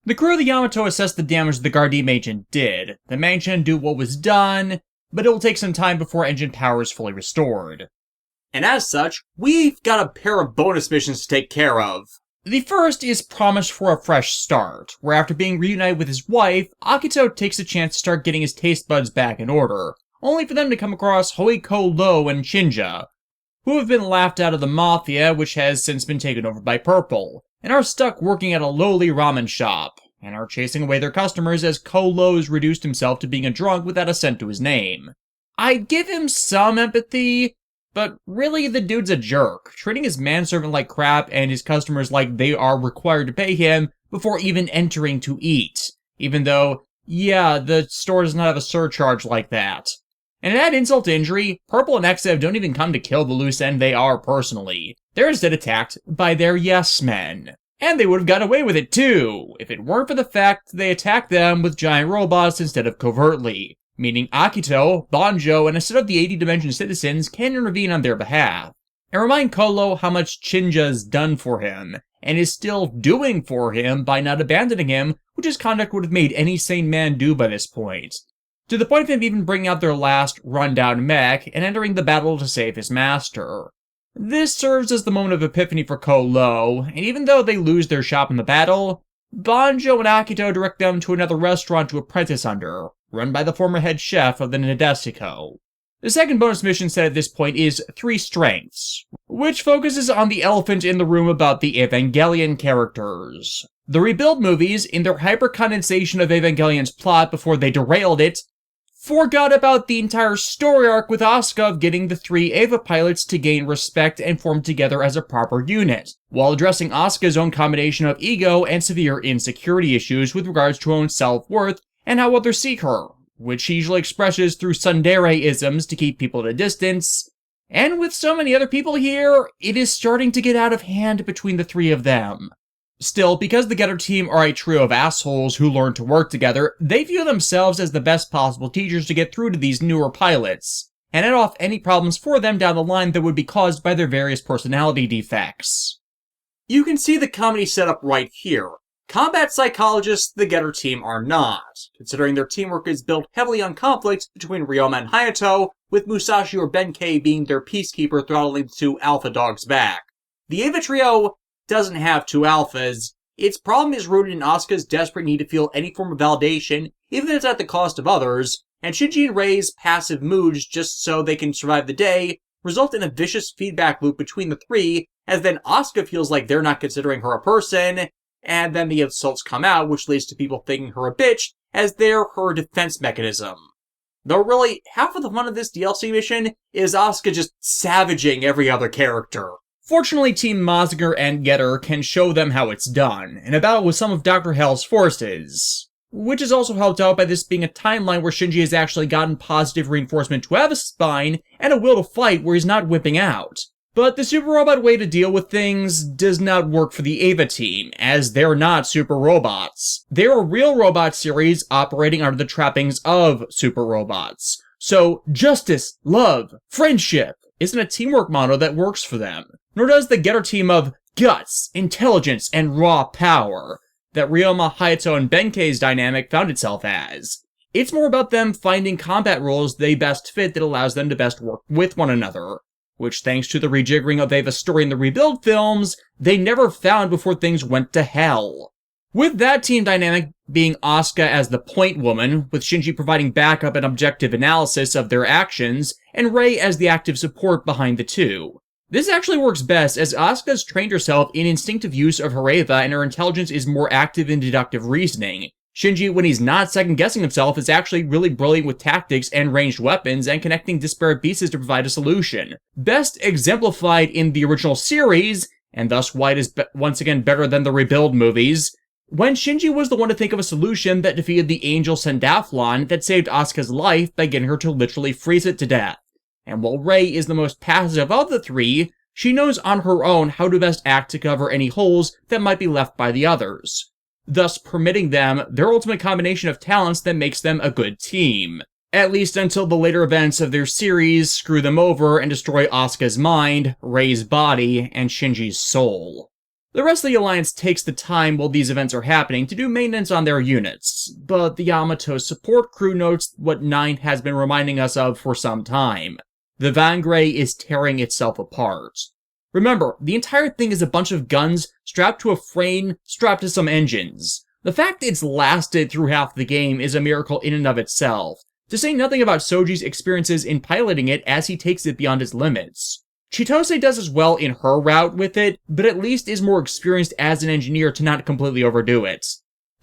The crew of the Yamato assessed the damage the Guardian agent did. The mansion do what was done, but it will take some time before engine power is fully restored. And as such, we've got a pair of bonus missions to take care of. The first is Promise for a Fresh Start, where after being reunited with his wife, Akito takes a chance to start getting his taste buds back in order, only for them to come across Hoiko Lo and Shinja, who have been laughed out of the Mafia, which has since been taken over by Purple, and are stuck working at a lowly ramen shop, and are chasing away their customers as Kolo's reduced himself to being a drunk without a cent to his name. I'd give him some empathy, but really the dude's a jerk, treating his manservant like crap and his customers like they are required to pay him before even entering to eat, even though, yeah, the store does not have a surcharge like that. And to add insult to injury, Purple and XF don't even come to kill the loose end they are personally. They're instead attacked by their yes men. And they would have got away with it too, if it weren't for the fact they attacked them with giant robots instead of covertly, meaning Akito, Banjo, and instead of the 80 Dimension citizens can intervene on their behalf, and remind Kolo how much Shinja's done for him, and is still doing for him by not abandoning him, which his conduct would have made any sane man do by this point. To the point of him even bringing out their last rundown mech and entering the battle to save his master. This serves as the moment of epiphany for Kolo, and even though they lose their shop in the battle, Banjo and Akito direct them to another restaurant to apprentice under, run by the former head chef of the Nadesico. The second bonus mission set at this point is 3 Strengths, which focuses on the elephant in the room about the Evangelion characters. The Rebuild movies, in their hypercondensation of Evangelion's plot before they derailed it, forgot about the entire story arc with Asuka of getting the 3 Eva pilots to gain respect and form together as a proper unit, while addressing Asuka's own combination of ego and severe insecurity issues with regards to her own self-worth and how others see her, which she usually expresses through tsundere-isms to keep people at a distance. And with so many other people here, it is starting to get out of hand between the 3 of them. Still, because the Getter team are a trio of assholes who learn to work together, they view themselves as the best possible teachers to get through to these newer pilots, and head off any problems for them down the line that would be caused by their various personality defects. You can see the comedy setup right here. Combat psychologists, the Getter team are not, considering their teamwork is built heavily on conflict between Ryoma and Hayato, with Musashi or Benkei being their peacekeeper throttling the 2 alpha dogs back. The Eva trio doesn't have 2 alphas. Its problem is rooted in Asuka's desperate need to feel any form of validation, even if it's at the cost of others, and Shinji and Rei's passive moods just so they can survive the day result in a vicious feedback loop between the 3, as then Asuka feels like they're not considering her a person, and then the insults come out, which leads to people thinking her a bitch, as they're her defense mechanism. Though really, half of the fun of this DLC mission is Asuka just savaging every other character. Fortunately, Team Mazinger and Getter can show them how it's done, in a battle with some of Dr. Hell's forces, which is also helped out by this being a timeline where Shinji has actually gotten positive reinforcement to have a spine and a will to fight where he's not whipping out. But the super robot way to deal with things does not work for the Eva team, as they're not super robots. They're a real robot series operating under the trappings of super robots. So, justice, love, friendship isn't a teamwork motto that works for them, nor does the Getter team of guts, intelligence, and raw power that Ryoma, Hayato, and Benkei's dynamic found itself as. It's more about them finding combat roles they best fit that allows them to best work with one another, which thanks to the rejiggering of Eva's story in the Rebuild films, they never found before things went to hell. With that team dynamic being Asuka as the point woman, with Shinji providing backup and objective analysis of their actions, and Rei as the active support behind the 2. This actually works best as Asuka's trained herself in instinctive use of her Eva and her intelligence is more active in deductive reasoning. Shinji, when he's not second-guessing himself, is actually really brilliant with tactics and ranged weapons and connecting disparate pieces to provide a solution. Best exemplified in the original series, and thus why it is once again better than the Rebuild movies, when Shinji was the one to think of a solution that defeated the Angel Sandaflon that saved Asuka's life by getting her to literally freeze it to death. And while Rei is the most passive of the 3, she knows on her own how to best act to cover any holes that might be left by the others, thus permitting them their ultimate combination of talents that makes them a good team. At least until the later events of their series screw them over and destroy Asuka's mind, Rei's body, and Shinji's soul. The rest of the Alliance takes the time while these events are happening to do maintenance on their units, but the Yamato's support crew notes what 9 has been reminding us of for some time. The Vangrey is tearing itself apart. Remember, the entire thing is a bunch of guns strapped to a frame, strapped to some engines. The fact it's lasted through half the game is a miracle in and of itself, to say nothing about Soji's experiences in piloting it as he takes it beyond its limits. Chitose does as well in her route with it, but at least is more experienced as an engineer to not completely overdo it.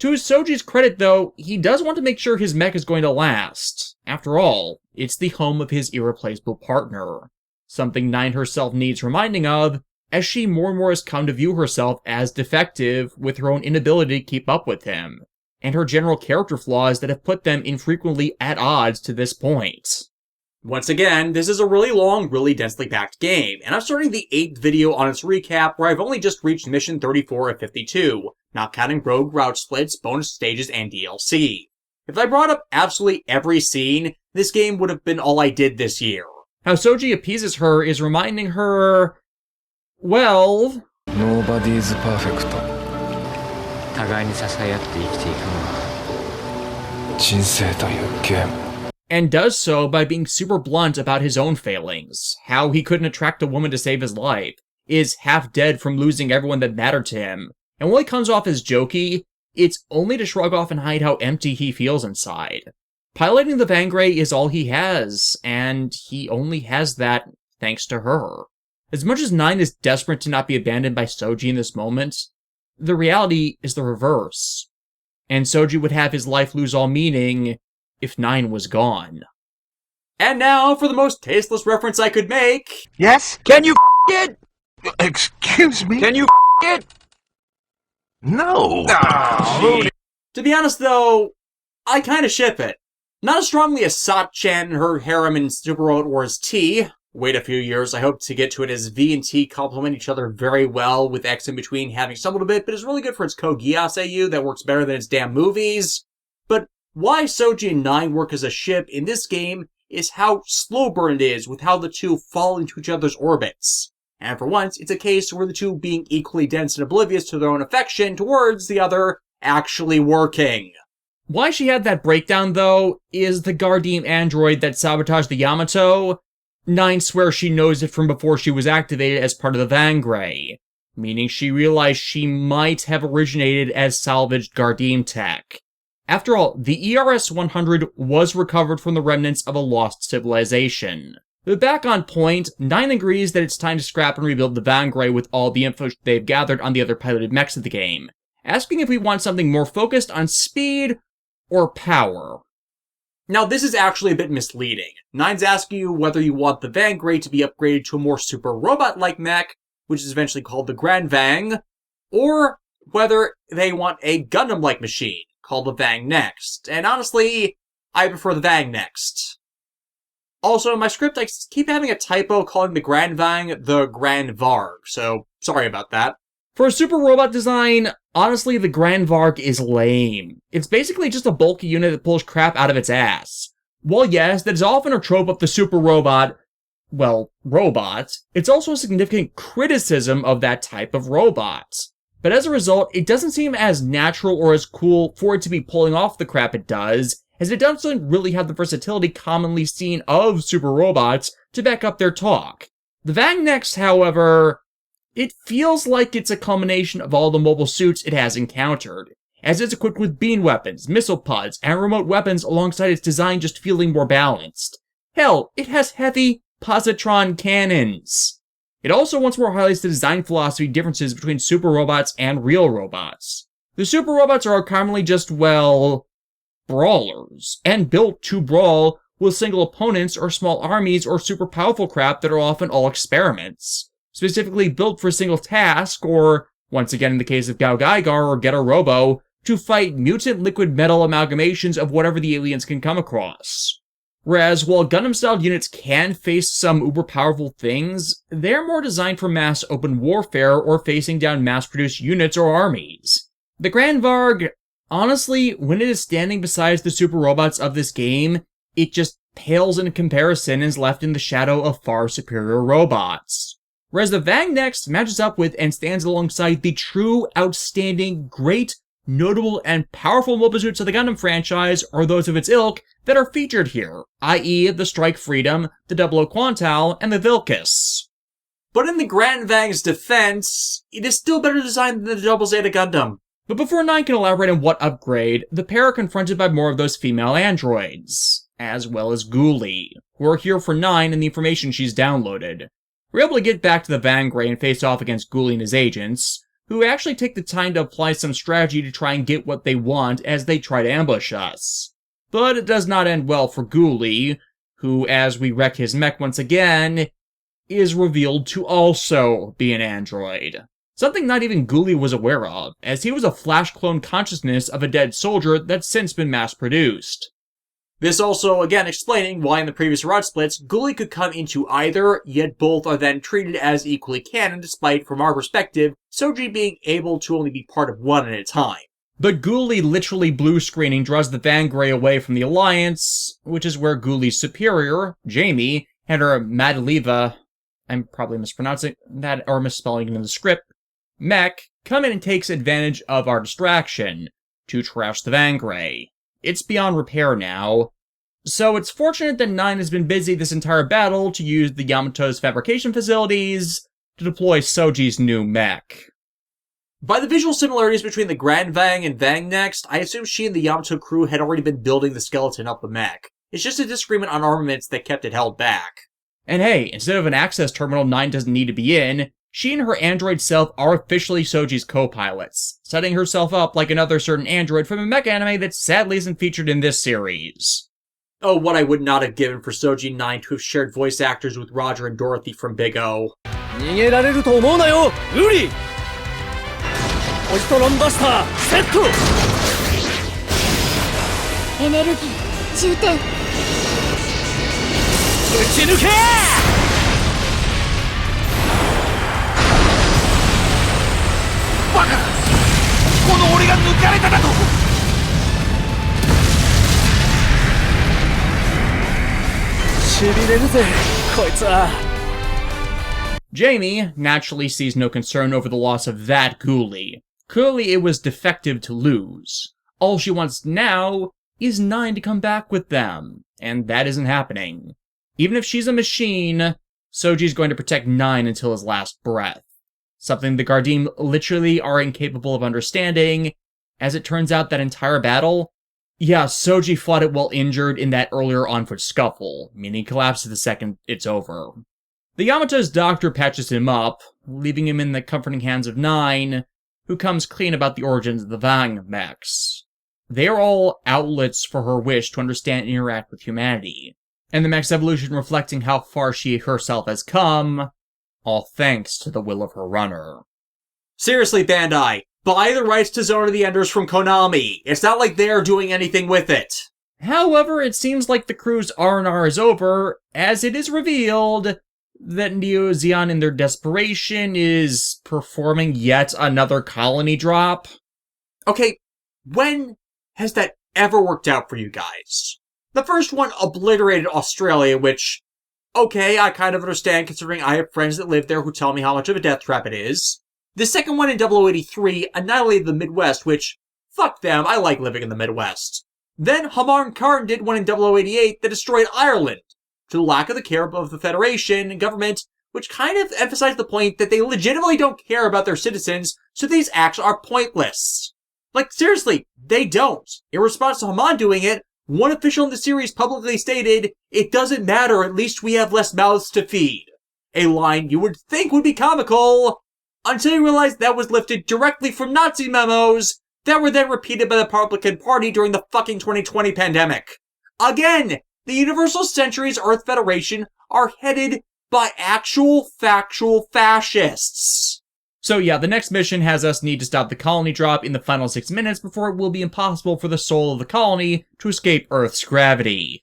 To Soji's credit though, he does want to make sure his mech is going to last. After all, it's the home of his irreplaceable partner. Something 9 herself needs reminding of, as she more and more has come to view herself as defective with her own inability to keep up with him, and her general character flaws that have put them infrequently at odds to this point. Once again, this is a really long, really densely packed game, and I'm starting the 8th video on its recap where I've only just reached mission 34 of 52, not counting rogue route splits, bonus stages, and DLC. If I brought up absolutely every scene, this game would have been all I did this year. How Soji appeases her is reminding her, well... Nobody is perfect. 互いに支え合って生きていくのが人生というゲーム。 And does so by being super blunt about his own failings, how he couldn't attract a woman to save his life, is half dead from losing everyone that mattered to him, and while he comes off as jokey, it's only to shrug off and hide how empty he feels inside. Piloting the Vangrey is all he has, and he only has that thanks to her. As much as 9 is desperate to not be abandoned by Soji in this moment, the reality is the reverse. And Soji would have his life lose all meaning if 9 was gone. And now for the most tasteless reference I could make. Yes? Can you it? Excuse me? Can you it? No. To be honest though, I kinda ship it. Not as strongly as Sat-chan and her harem in Super Robot Wars T. Wait a few years, I hope to get to it as V and T complement each other very well, with X in between having some little bit, but it's really good for its Code-Geass AU that works better than its damn movies. But why Soji and 9 work as a ship in this game is how slow burn it is with how the two fall into each other's orbits. And for once, it's a case where the two being equally dense and oblivious to their own affection towards the other actually working. Why she had that breakdown, though, is the Gardeem android that sabotaged the Yamato. 9 swears she knows it from before she was activated as part of the Vangrey, meaning she realized she might have originated as salvaged Gardeem tech. After all, the ERS-100 was recovered from the remnants of a lost civilization. But back on point, 9 agrees that it's time to scrap and rebuild the Vangrey with all the info they've gathered on the other piloted mechs of the game, asking if we want something more focused on speed or power. Now this is actually a bit misleading. 9's asking you whether you want the Vangrey to be upgraded to a more super robot-like mech, which is eventually called the Grand Vang, or whether they want a Gundam-like machine, called the Vang-Next. And honestly, I prefer the Vang-Next. Also, in my script, I keep having a typo calling the Grand Vang the Grand Varg, so sorry about that. For a super robot design, honestly, the Grand Varg is lame. It's basically just a bulky unit that pulls crap out of its ass. While yes, that is often a trope of the super robot, well, robot, it's also a significant criticism of that type of robot. But as a result, it doesn't seem as natural or as cool for it to be pulling off the crap it does, as it doesn't really have the versatility commonly seen of super robots to back up their talk. The Vang-Next, however, it feels like it's a combination of all the mobile suits it has encountered, as it's equipped with beam weapons, missile pods, and remote weapons alongside its design just feeling more balanced. Hell, it has heavy positron cannons. It also once more highlights the design philosophy differences between super robots and real robots. The super robots are commonly just, well, brawlers, and built to brawl with single opponents or small armies or super powerful crap that are often all experiments, specifically built for a single task, or, once again in the case of Gao Gaigar or Getter Robo, to fight mutant liquid metal amalgamations of whatever the aliens can come across. Whereas, while Gundam-styled units can face some uber-powerful things, they're more designed for mass open warfare or facing down mass-produced units or armies. The Grand Varg, honestly, when it is standing beside the super robots of this game, it just pales in comparison and is left in the shadow of far superior robots. Whereas the Vang-Next matches up with and stands alongside the true, outstanding, great, notable, and powerful mobile suits of the Gundam franchise, or those of its ilk, that are featured here, i.e. the Strike Freedom, the 00 Quantal, and the Vilcus. But in the Grand Vang's defense, it is still better designed than the Double Zeta Gundam. But before 9 can elaborate on what upgrade, the pair are confronted by more of those female androids, as well as Ghuli, who are here for 9 and the information she's downloaded. We're able to get back to the Vangrey and face off against Ghuli and his agents, who actually take the time to apply some strategy to try and get what they want as they try to ambush us. But it does not end well for Ghuli, who, as we wreck his mech once again, is revealed to also be an android. Something not even Ghuli was aware of, as he was a flash clone consciousness of a dead soldier that's since been mass-produced. This also, again, explaining why in the previous rod splits, Ghuli could come into either, yet both are then treated as equally canon, despite, from our perspective, Soji being able to only be part of one at a time. But Ghuli literally blue screening draws the Vangrey away from the Alliance, which is where Ghuli's superior, Jamie, and her Madaliva, I'm probably mispronouncing that or misspelling it in the script, mech, come in and takes advantage of our distraction to trash the Vangrey. It's beyond repair now, so it's fortunate that 9 has been busy this entire battle to use the Yamato's fabrication facilities to deploy Soji's new mech. By the visual similarities between the Grand Vang and Vang-Next, I assume she and the Yamato crew had already been building the skeleton of the mech. It's just a disagreement on armaments that kept it held back. And hey, instead of an access terminal 9 doesn't need to be in, she and her android self are officially Soji's co-pilots, setting herself up like another certain android from a mecha anime that sadly isn't featured in this series. Oh, what I would not have given for Soji and 9 to have shared voice actors with Roger and Dorothy from Big O. 逃げられると思うなよ、ウリ。ポジトロンバスターセット。エネルギー充填。撃ち抜け。バカだ！この俺が抜かれただと！しびれるぜ、こいつは。Jamie naturally sees no concern over the loss of that Ghuli. Clearly it was defective to lose. All she wants now is 9 to come back with them, and that isn't happening. Even if she's a machine, Soji's going to protect 9 until his last breath. Something the Gardim literally are incapable of understanding, as it turns out that entire battle, yeah, Soji fought it while injured in that earlier on-foot scuffle, meaning he collapses the second it's over. The Yamato's doctor patches him up, leaving him in the comforting hands of 9, who comes clean about the origins of the Vang-Next. They are all outlets for her wish to understand and interact with humanity, and the mech's evolution reflecting how far she herself has come, all thanks to the will of her runner. Seriously, Bandai, buy the rights to Zone of the Enders from Konami. It's not like they're doing anything with it. However, it seems like the crew's R&R is over, as it is revealed that Neo-Zeong in their desperation is performing yet another colony drop. Okay, when has that ever worked out for you guys? The first one obliterated Australia, which, okay, I kind of understand considering I have friends that live there who tell me how much of a death trap it is. The second one in 0083 annihilated the Midwest, which, fuck them, I like living in the Midwest. Then Hamar and Karn did one in 0088 that destroyed Ireland, to the lack of the care of the Federation and government, which kind of emphasized the point that they legitimately don't care about their citizens, so these acts are pointless. Like, seriously, they don't. In response to Haman doing it, one official in the series publicly stated, "It doesn't matter, at least we have less mouths to feed." A line you would think would be comical, until you realize that was lifted directly from Nazi memos that were then repeated by the Republican Party during the fucking 2020 pandemic. Again, the Universal Centuries Earth Federation are headed by actual factual fascists. So yeah, the next mission has us need to stop the colony drop in the final 6 minutes before it will be impossible for the soul of the colony to escape Earth's gravity.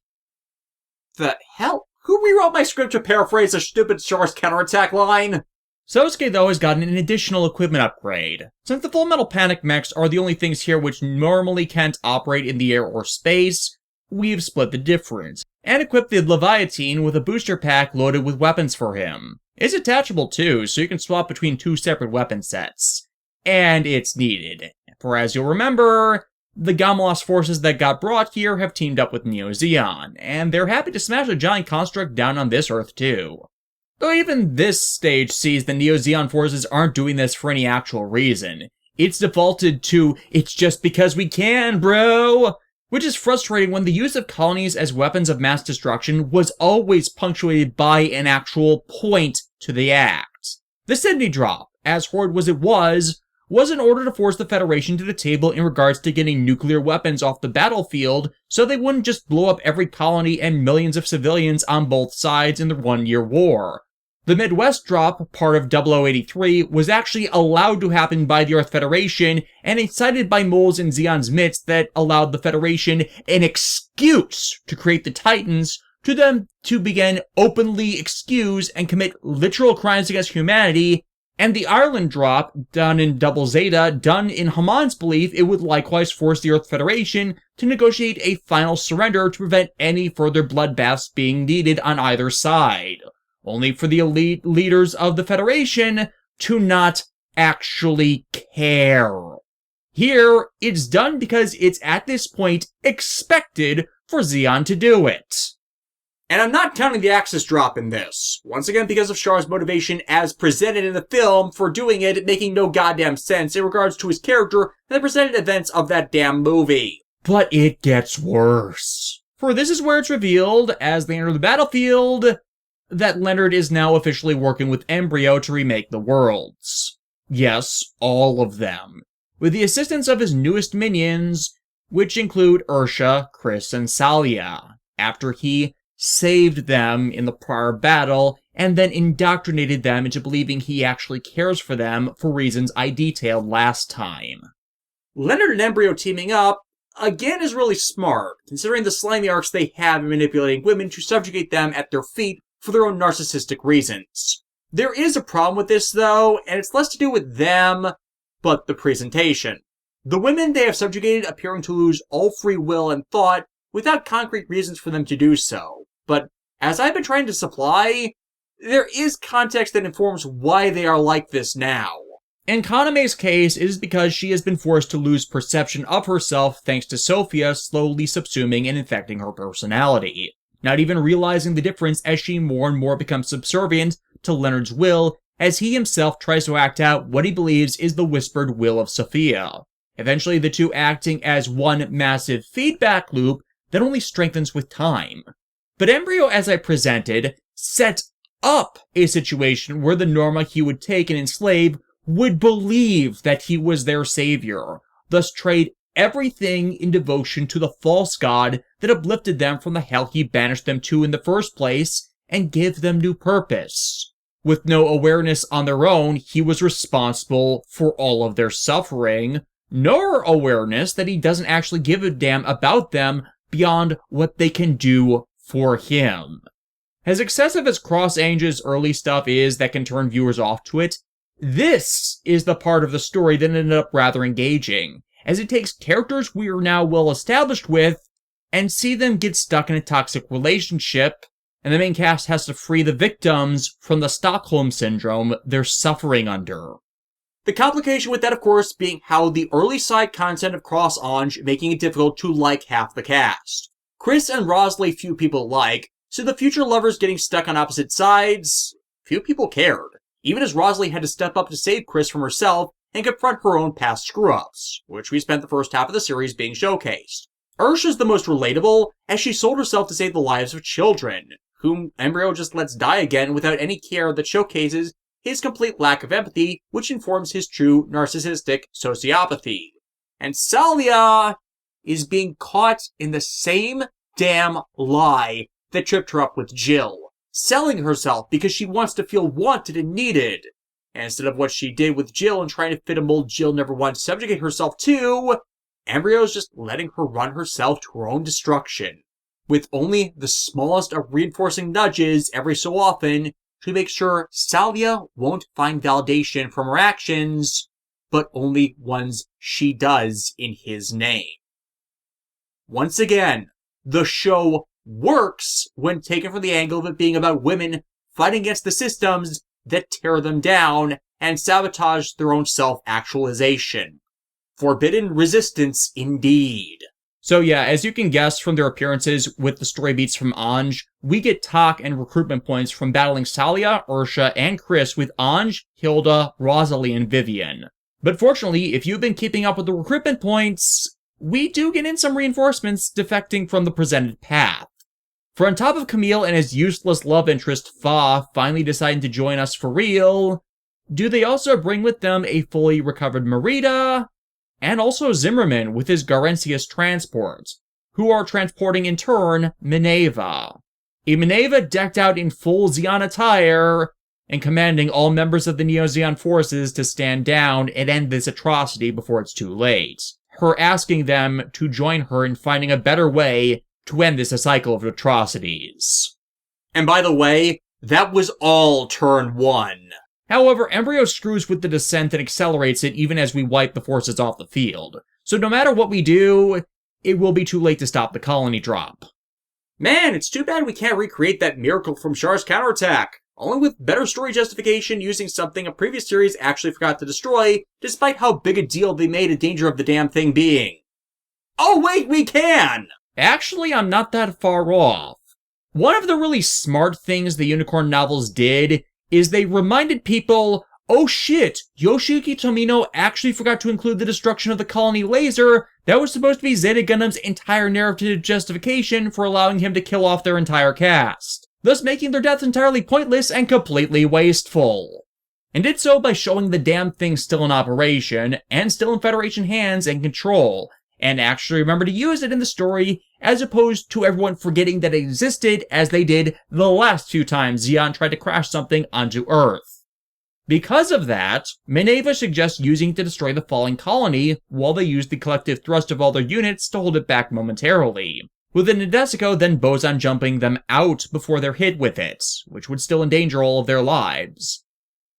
The hell? Who rewrote my script to paraphrase a stupid Char's counterattack line? Sosuke, though, has gotten an additional equipment upgrade. Since the Full Metal Panic mechs are the only things here which normally can't operate in the air or space, we've split the difference, and equipped the Leviathan with a booster pack loaded with weapons for him. It's attachable too, so you can swap between 2 separate weapon sets. And it's needed. For as you'll remember, the Gamelos forces that got brought here have teamed up with Neo-Zeong, and they're happy to smash a giant construct down on this Earth too. Though even this stage sees the Neo-Zeong forces aren't doing this for any actual reason. It's defaulted to, it's just because we can, bro! Which is frustrating when the use of colonies as weapons of mass destruction was always punctuated by an actual point to the act. The Sydney drop, as horrid as it was in order to force the Federation to the table in regards to getting nuclear weapons off the battlefield so they wouldn't just blow up every colony and millions of civilians on both sides in the 1-year war. The Midwest drop, part of 0083, was actually allowed to happen by the Earth Federation and incited by moles in Zeon's midst that allowed the Federation an excuse to create the Titans to them to begin openly excuse and commit literal crimes against humanity. And the Ireland drop, done in Double Zeta, done in Hamon's belief, it would likewise force the Earth Federation to negotiate a final surrender to prevent any further bloodbaths being needed on either side. Only for the elite leaders of the Federation to not actually care. Here, it's done because it's at this point expected for Zeon to do it. And I'm not counting the Axis drop in this. Once again, because of Char's motivation as presented in the film for doing it making no goddamn sense in regards to his character and the presented events of that damn movie. But it gets worse. For this is where it's revealed, as they enter the battlefield, that Leonard is now officially working with Embryo to remake the worlds. Yes, all of them. With the assistance of his newest minions, which include Ursha, Chris, and Salia, after he saved them in the prior battle, and then indoctrinated them into believing he actually cares for them for reasons I detailed last time. Leonard and Embryo teaming up, again, is really smart, considering the slimy arcs they have in manipulating women to subjugate them at their feet for their own narcissistic reasons. There is a problem with this, though, and it's less to do with them, but the presentation. The women they have subjugated appearing to lose all free will and thought without concrete reasons for them to do so. But as I've been trying to supply, there is context that informs why they are like this now. In Kaname's case, it is because she has been forced to lose perception of herself thanks to Sophia slowly subsuming and infecting her personality, not even realizing the difference as she more and more becomes subservient to Leonard's will as he himself tries to act out what he believes is the whispered will of Sophia. Eventually, the two acting as one massive feedback loop that only strengthens with time. But Embryo, as I presented, set up a situation where the Norma he would take and enslave would believe that he was their savior, thus trade everything in devotion to the false god that uplifted them from the hell he banished them to in the first place, and give them new purpose. With no awareness on their own, he was responsible for all of their suffering, nor awareness that he doesn't actually give a damn about them beyond what they can do for him. As excessive as Cross Ange's early stuff is that can turn viewers off to it, this is the part of the story that ended up rather engaging, as it takes characters we are now well established with and see them get stuck in a toxic relationship, and the main cast has to free the victims from the Stockholm Syndrome they're suffering under. The complication with that, of course, being how the early side content of Cross Ange making it difficult to like half the cast. Chris and Rosalie few people like, so the future lovers getting stuck on opposite sides, few people cared. Even as Rosalie had to step up to save Chris from herself and confront her own past screw-ups, which we spent the first half of the series being showcased. Ursha's the most relatable, as she sold herself to save the lives of children, whom Embryo just lets die again without any care that showcases his complete lack of empathy, which informs his true narcissistic sociopathy. And Salia is being caught in the same damn lie that tripped her up with Jill, selling herself because she wants to feel wanted and needed. And instead of what she did with Jill and trying to fit a mold Jill never wanted to subjugate herself to, Embryo's just letting her run herself to her own destruction, with only the smallest of reinforcing nudges every so often to make sure Salia won't find validation from her actions, but only ones she does in his name. Once again, the show works when taken from the angle of it being about women fighting against the systems that tear them down and sabotage their own self-actualization. Forbidden resistance indeed. So yeah, as you can guess from their appearances with the story beats from Anj, we get talk and recruitment points from battling Salia, Ursha, and Chris with Anj, Hilda, Rosalie, and Vivian. But fortunately, if you've been keeping up with the recruitment points, we do get in some reinforcements defecting from the presented path. For on top of Camille and his useless love interest Fa finally deciding to join us for real, do they also bring with them a fully recovered Merida? And also Zimmerman with his Garencius transport, who are transporting in turn Minerva. A Minerva decked out in full Zeon attire, and commanding all members of the Neo-Zeong forces to stand down and end this atrocity before it's too late. Her asking them to join her in finding a better way to end this cycle of atrocities. And by the way, that was all turn 1. However, Embryo screws with the descent and accelerates it even as we wipe the forces off the field. So no matter what we do, it will be too late to stop the colony drop. Man, it's too bad we can't recreate that miracle from Char's counterattack. Only with better story justification using something a previous series actually forgot to destroy, despite how big a deal they made a danger of the damn thing being. Oh wait, we can! Actually, I'm not that far off. One of the really smart things the Unicorn novels did is they reminded people, oh shit, Yoshiyuki Tomino actually forgot to include the destruction of the colony laser that was supposed to be Zeta Gundam's entire narrative justification for allowing him to kill off their entire cast, thus making their deaths entirely pointless and completely wasteful. And did so by showing the damn thing still in operation, and still in Federation hands and control, and actually remember to use it in the story, as opposed to everyone forgetting that it existed as they did the last few times Zeon tried to crash something onto Earth. Because of that, Minerva suggests using it to destroy the falling colony, while they use the collective thrust of all their units to hold it back momentarily, with the Nadesico then boson jumping them out before they're hit with it, which would still endanger all of their lives.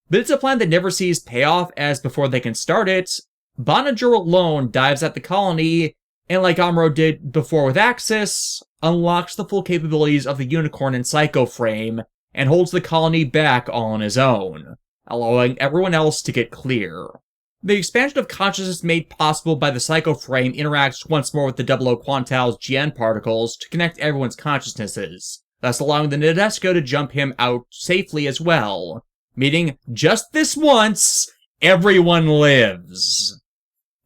But it's a plan that never sees payoff, as before they can start it, Bonager alone dives at the colony, and like Amuro did before with Axis, unlocks the full capabilities of the Unicorn and Psycho Frame, and holds the colony back all on his own, allowing everyone else to get clear. The expansion of consciousness made possible by the Psycho Frame interacts once more with the 00 Quantal's GN particles to connect everyone's consciousnesses, thus allowing the Nadesico to jump him out safely as well, meaning just this once, everyone lives.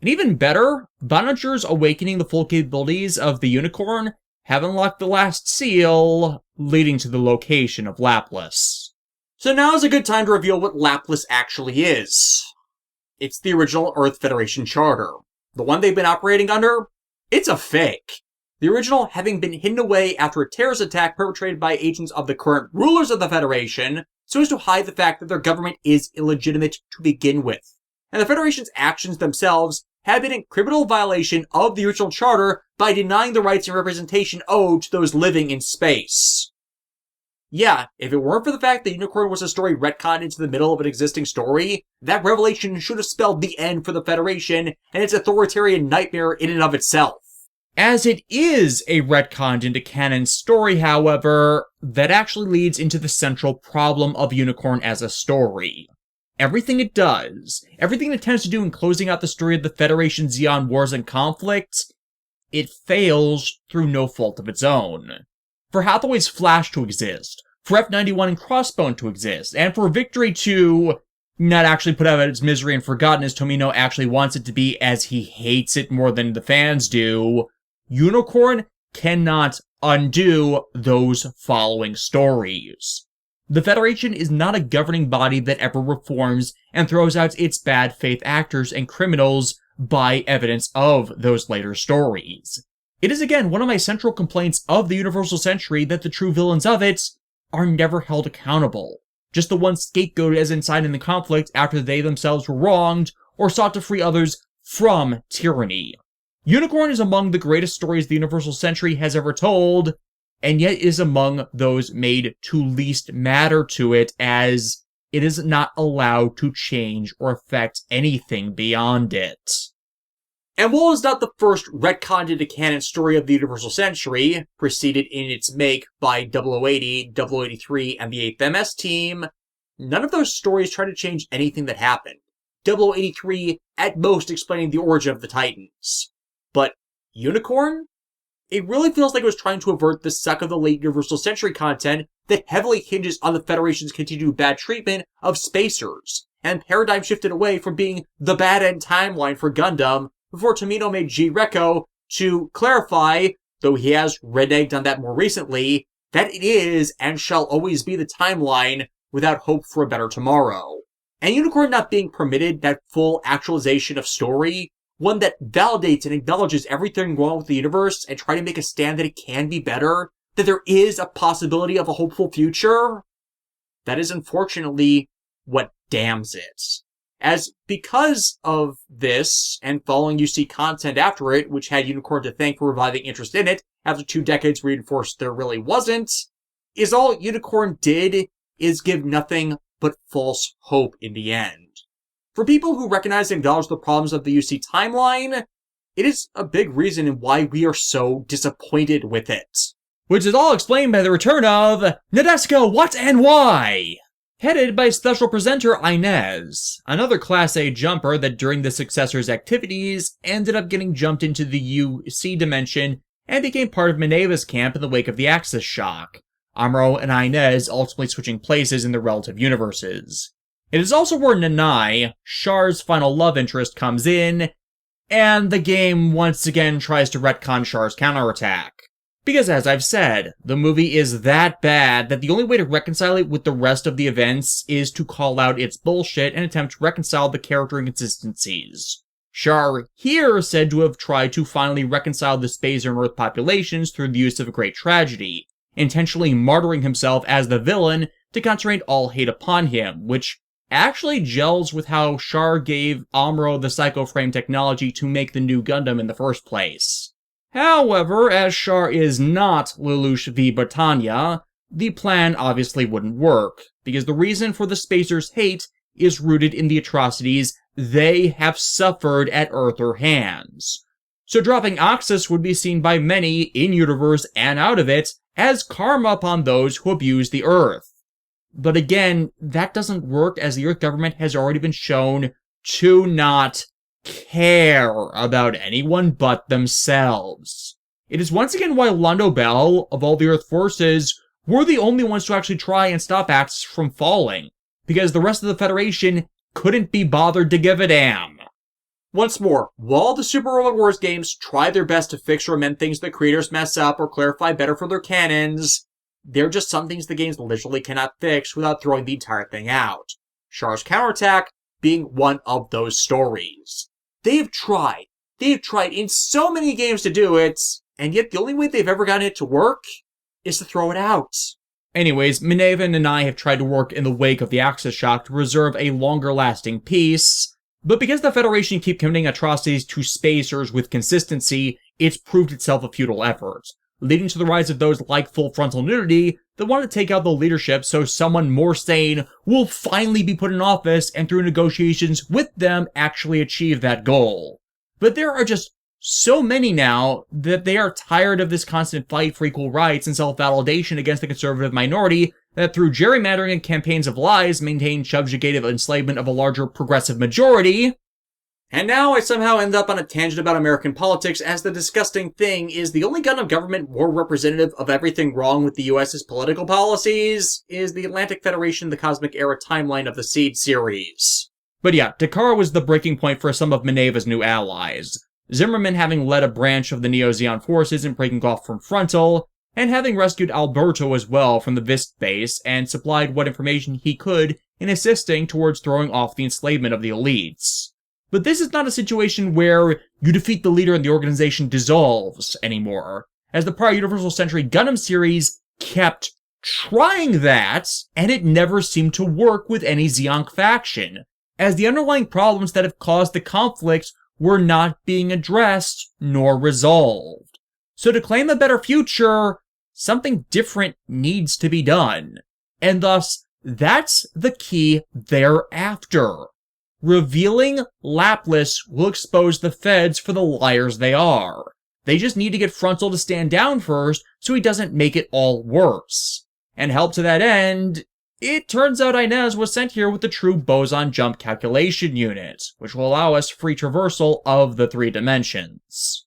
And even better, Bonager's awakening the full capabilities of the Unicorn have unlocked the last seal, leading to the location of Laplace. So now's a good time to reveal what Laplace actually is. It's the original Earth Federation Charter. The one they've been operating under? It's a fake. The original having been hidden away after a terrorist attack perpetrated by agents of the current rulers of the Federation, so as to hide the fact that their government is illegitimate to begin with. And the Federation's actions themselves have been in criminal violation of the original charter by denying the rights and representation owed to those living in space. Yeah, if it weren't for the fact that Unicorn was a story retconned into the middle of an existing story, that revelation should have spelled the end for the Federation and its authoritarian nightmare in and of itself. As it is a retconned into canon story, however, that actually leads into the central problem of Unicorn as a story. Everything it does, everything it attempts to do in closing out the story of the Federation Zeon wars and conflicts, it fails through no fault of its own. For Hathaway's Flash to exist, for F-91 and Crossbone to exist, and for Victory to not actually put out its misery and forgotten as Tomino actually wants it to be, as he hates it more than the fans do, Unicorn cannot undo those following stories. The Federation is not a governing body that ever reforms and throws out its bad faith actors and criminals by evidence of those later stories. It is again one of my central complaints of the Universal Century that the true villains of it are never held accountable. Just the ones scapegoated as inciting the conflict after they themselves were wronged or sought to free others from tyranny. Unicorn is among the greatest stories the Universal Century has ever told, and yet is among those made to least matter to it, as it is not allowed to change or affect anything beyond it. And while it's not the first retconned into canon story of the Universal Century, preceded in its make by 0080, 0083, and the 8th MS team, none of those stories try to change anything that happened. 0083 at most explaining the origin of the Titans. But Unicorn? It really feels like it was trying to avert the suck of the late Universal Century content that heavily hinges on the Federation's continued bad treatment of spacers, and paradigm shifted away from being the bad end timeline for Gundam before Tomino made G-Reco to clarify, though he has reneged on that more recently, that it is and shall always be the timeline without hope for a better tomorrow. And Unicorn not being permitted that full actualization of story, one that validates and acknowledges everything wrong with the universe and try to make a stand that it can be better, that there is a possibility of a hopeful future, that is unfortunately what damns it. As because of this, and following UC content after it, which had Unicorn to thank for reviving interest in it, after 2 decades reinforced there really wasn't, is all Unicorn did is give nothing but false hope in the end. For people who recognize and acknowledge the problems of the UC timeline, it is a big reason in why we are so disappointed with it. Which is all explained by the return of Nadeshiko What and Why! Headed by special presenter Inez, another Class A jumper that during the successor's activities ended up getting jumped into the UC dimension and became part of Minerva's camp in the wake of the Axis shock. Amuro and Inez ultimately switching places in their relative universes. It is also where Nanai, Char's final love interest, comes in, and the game once again tries to retcon Char's counterattack. Because as I've said, the movie is that bad that the only way to reconcile it with the rest of the events is to call out its bullshit and attempt to reconcile the character inconsistencies. Char here said to have tried to finally reconcile the Spacer and Earth populations through the use of a great tragedy, intentionally martyring himself as the villain to concentrate all hate upon him, which actually gels with how Char gave Amuro the Psycho Frame technology to make the new Gundam in the first place. However, as Char is not Lelouch v. Britannia, the plan obviously wouldn't work, because the reason for the Spacers' hate is rooted in the atrocities they have suffered at Earther hands. So dropping Oxus would be seen by many, in-universe and out of it, as karma upon those who abuse the Earth. But again, that doesn't work as the Earth government has already been shown to not care about anyone but themselves. It is once again why Londo Bell, of all the Earth forces, were the only ones to actually try and stop Axis from falling, because the rest of the Federation couldn't be bothered to give a damn. Once more, while the Super Robot Wars games try their best to fix or amend things the creators mess up or clarify better for their canons, there are just some things the games literally cannot fix without throwing the entire thing out. Char's counterattack being one of those stories. They've tried in so many games to do it, and yet the only way they've ever gotten it to work is to throw it out. Anyways, Minerva and I have tried to work in the wake of the Axis shock to preserve a longer-lasting peace, but because the Federation keep committing atrocities to spacers with consistency, it's proved itself a futile effort, leading to the rise of those like full frontal nudity that want to take out the leadership so someone more sane will finally be put in office and through negotiations with them actually achieve that goal. But there are just so many now that they are tired of this constant fight for equal rights and self-validation against the conservative minority that through gerrymandering and campaigns of lies maintain subjugative enslavement of a larger progressive majority. And now I somehow end up on a tangent about American politics, as the disgusting thing is the only Gundam government more representative of everything wrong with the US's political policies is the Atlantic Federation, the Cosmic Era timeline of the Seed series. But yeah, Takara was the breaking point for some of Minerva's new allies. Zimmerman having led a branch of the Neo-Zeong forces in breaking off from Frontal, and having rescued Alberto as well from the Vist base and supplied what information he could in assisting towards throwing off the enslavement of the elites. But this is not a situation where you defeat the leader and the organization dissolves anymore, as the prior Universal Century Gundam series kept trying that, and it never seemed to work with any Zeonk faction, as the underlying problems that have caused the conflict were not being addressed nor resolved. So to claim a better future, something different needs to be done, and thus, that's the key thereafter. Revealing Laplace will expose the feds for the liars they are. They just need to get Frontal to stand down first so he doesn't make it all worse. And help to that end, it turns out Inez was sent here with the true boson jump calculation unit, which will allow us free traversal of the 3 dimensions.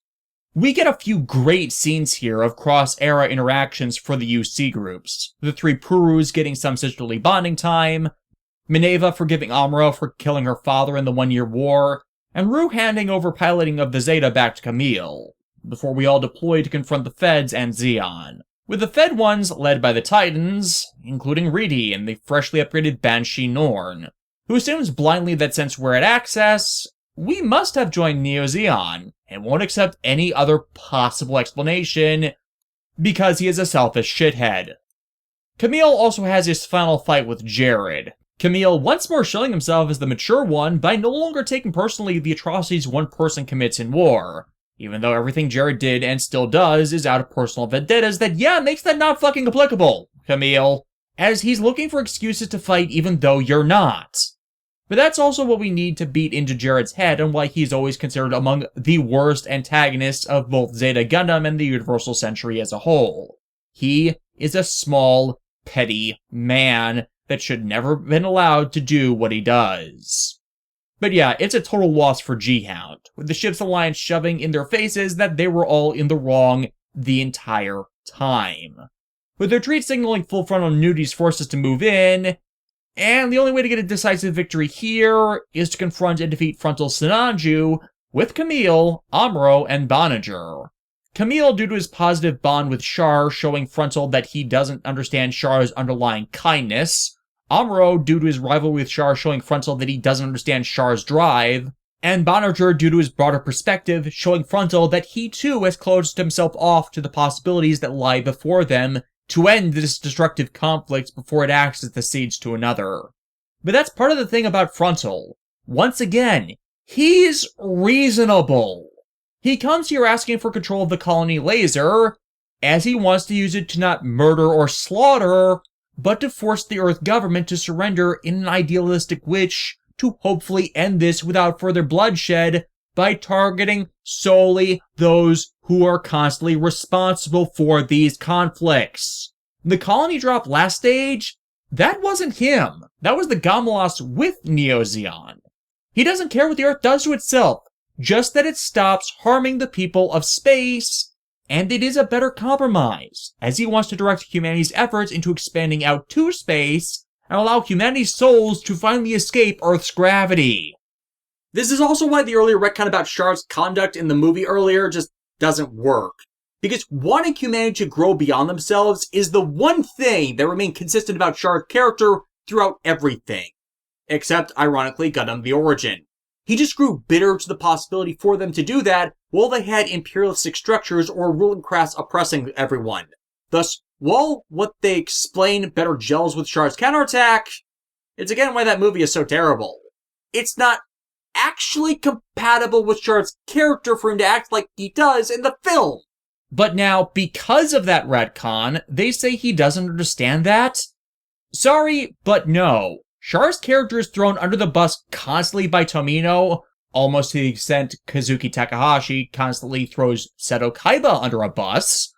We get a few great scenes here of cross-era interactions for the UC groups. The 3 Purus getting some sisterly bonding time, Mineva forgiving Amuro for killing her father in the 1-year war, and Rue handing over piloting of the Zeta back to Camille, before we all deploy to confront the Feds and Zeon. With the Fed ones led by the Titans, including Riddy and the freshly upgraded Banshee Norn, who assumes blindly that since we're at Access, we must have joined Neo-Zeong, and won't accept any other possible explanation because he is a selfish shithead. Camille also has his final fight with Jared. Camille once more showing himself as the mature one by no longer taking personally the atrocities one person commits in war, even though everything Jared did and still does is out of personal vendettas that, makes that not fucking applicable, Camille, as he's looking for excuses to fight even though you're not. But that's also what we need to beat into Jared's head and why he's always considered among the worst antagonists of both Zeta Gundam and the Universal Century as a whole. He is a small, petty man that should never have been allowed to do what he does. But it's a total loss for G-Hound, with the ship's alliance shoving in their faces that they were all in the wrong the entire time. With their retreat signaling full frontal nudities force us to move in, and the only way to get a decisive victory here is to confront and defeat Frontal Sinanju with Camille, Amuro, and Bonager. Camille due to his positive bond with Char, showing Frontal that he doesn't understand Char's underlying kindness, Amuro due to his rivalry with Char, showing Frontal that he doesn't understand Char's drive, and Bonager due to his broader perspective, showing Frontal that he too has closed himself off to the possibilities that lie before them to end this destructive conflict before it acts as the seeds to another. But that's part of the thing about Frontal. Once again, he's reasonable. He comes here asking for control of the colony laser, as he wants to use it to not murder or slaughter, but to force the Earth government to surrender in an idealistic wish to hopefully end this without further bloodshed by targeting solely those who are constantly responsible for these conflicts. The colony drop last stage, that wasn't him. That was the Gamelos with Neo-Zeong. He doesn't care what the Earth does to itself, just that it stops harming the people of space, and it is a better compromise, as he wants to direct humanity's efforts into expanding out to space and allow humanity's souls to finally escape Earth's gravity. This is also why the earlier retcon about Char's conduct in the movie earlier just doesn't work. Because wanting humanity to grow beyond themselves is the one thing that remained consistent about Char's character throughout everything. Except, ironically, Gundam the Origin. He just grew bitter to the possibility for them to do that while they had imperialistic structures or ruling class oppressing everyone. Thus, while what they explain better gels with Char's counterattack, it's again why that movie is so terrible. It's not actually compatible with Char's character for him to act like he does in the film. But now, because of that retcon, they say he doesn't understand that? Sorry, but no. Char's character is thrown under the bus constantly by Tomino, almost to the extent Kazuki Takahashi constantly throws Seto Kaiba under a bus.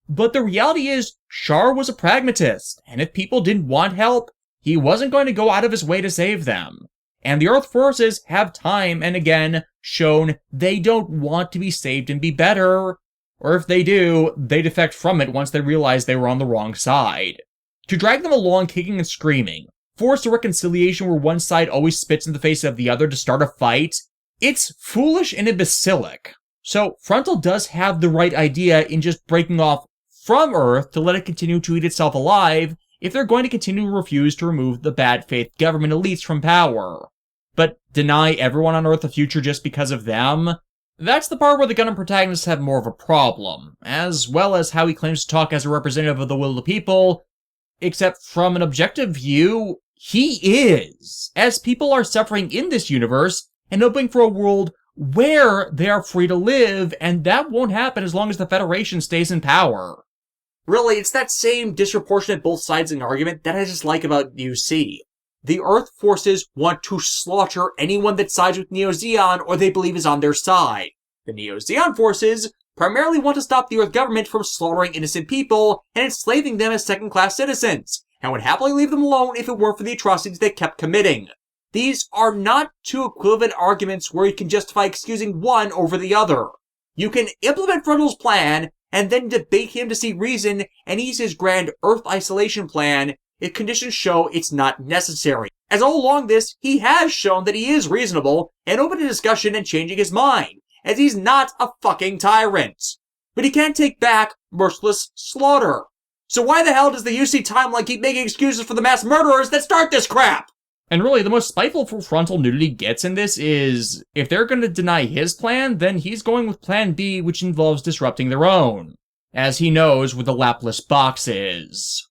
But the reality is, Char was a pragmatist, and if people didn't want help, he wasn't going to go out of his way to save them. And the Earth forces have time and again shown they don't want to be saved and be better. Or if they do, they defect from it once they realize they were on the wrong side. To drag them along kicking and screaming, force a reconciliation where one side always spits in the face of the other to start a fight, it's foolish and imbecilic. So Frontal does have the right idea in just breaking off from Earth to let it continue to eat itself alive if they're going to continue to refuse to remove the bad faith government elites from power. But deny everyone on Earth a future just because of them? That's the part where the Gundam protagonists have more of a problem, as well as how he claims to talk as a representative of the will of the people, except from an objective view, he is, as people are suffering in this universe and hoping for a world where they are free to live, and that won't happen as long as the Federation stays in power. Really, it's that same disproportionate both sides in argument that I just like about UC. The Earth forces want to slaughter anyone that sides with Neo-Zeong or they believe is on their side. The Neo-Zeong forces primarily want to stop the Earth government from slaughtering innocent people and enslaving them as second-class citizens, and would happily leave them alone if it weren't for the atrocities they kept committing. These are not two equivalent arguments where you can justify excusing one over the other. You can implement Frontal's plan and then debate him to see reason and ease his grand Earth isolation plan if conditions show it's not necessary. As all along this, he has shown that he is reasonable and open to discussion and changing his mind, as he's not a fucking tyrant. But he can't take back merciless slaughter. So why the hell does the UC timeline keep making excuses for the mass murderers that start this crap? And really, the most spiteful Frontal nudity gets in this is, if they're going to deny his plan, then he's going with plan B, which involves disrupting their own, as he knows where the Laplace box is.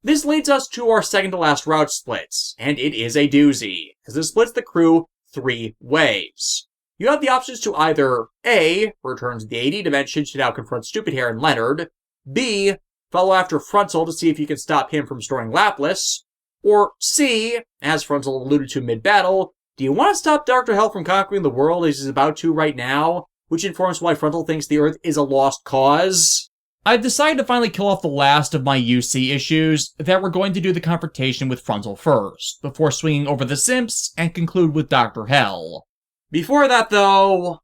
This leads us to our second to last route splits, and it is a doozy, as it splits the crew 3 ways. You have the options to either A, return to the AD dimension to now confront Stupid Hair and Leonard, B, follow after Frontal to see if you can stop him from destroying Laplace, or C, as Frontal alluded to mid-battle, do you want to stop Dr. Hell from conquering the world as he's about to right now, which informs why Frontal thinks the Earth is a lost cause? I've decided to finally kill off the last of my UC issues that we're going to do the confrontation with Frontal first, before swinging over the simps and conclude with Dr. Hell. Before that, though,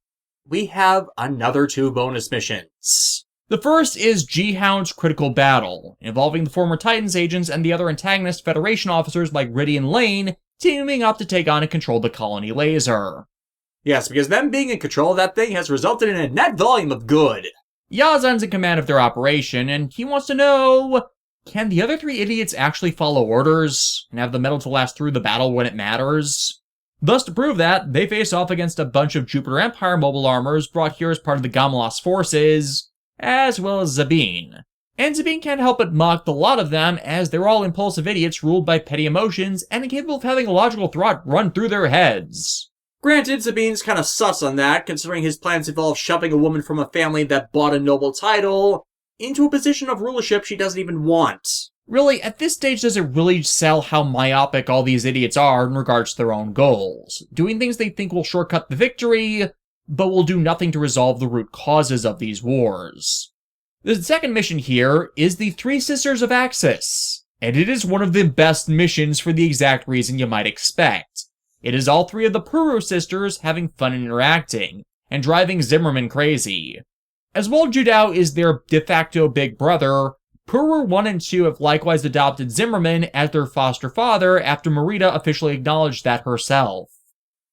we have another 2 bonus missions. The first is G-Hound's Critical Battle, involving the former Titans agents and the other antagonist Federation officers like Riddy and Lane teaming up to take on and control the colony laser. Yes, because them being in control of that thing has resulted in a net volume of good. Yazan's in command of their operation, and he wants to know, can the other 3 idiots actually follow orders and have the metal to last through the battle when it matters? Thus, to prove that, they face off against a bunch of Jupiter Empire mobile armors brought here as part of the Gamalas forces, as well as Zabine. And Zabine can't help but mock the lot of them, as they're all impulsive idiots ruled by petty emotions and incapable of having a logical thought run through their heads. Granted, Zabine's kind of sus on that, considering his plans involve shoving a woman from a family that bought a noble title into a position of rulership she doesn't even want. Really, at this stage, does it really sell how myopic all these idiots are in regards to their own goals? Doing things they think will shortcut the victory, but will do nothing to resolve the root causes of these wars. The second mission here is the 3 Sisters of Axis, and it is one of the best missions for the exact reason you might expect. It is all 3 of the Puru sisters having fun and interacting, and driving Zimmerman crazy. As while Judao is their de facto big brother, Puru 1 and 2 have likewise adopted Zimmerman as their foster father after Marita officially acknowledged that herself.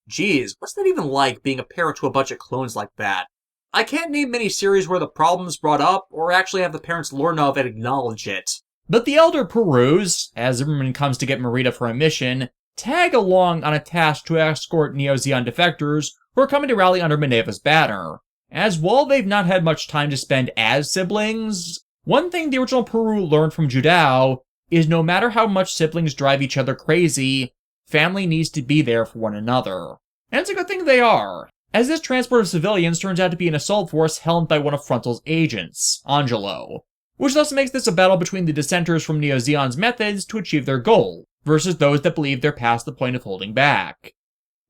Geez, what's that even like, being a parent to a bunch of clones like that? I can't name many series where the problem's brought up, or actually have the parents learn of and acknowledge it. But the elder Perus, as Zimmerman comes to get Marita for a mission, tag along on a task to escort Neo-Zeong defectors who are coming to rally under Minerva's banner. As while they've not had much time to spend as siblings, one thing the original Peru learned from Judao is no matter how much siblings drive each other crazy, family needs to be there for one another. And it's a good thing they are, as this transport of civilians turns out to be an assault force helmed by one of Frontal's agents, Angelo, which thus makes this a battle between the dissenters from Neo-Zeong's methods to achieve their goal, versus those that believe they're past the point of holding back.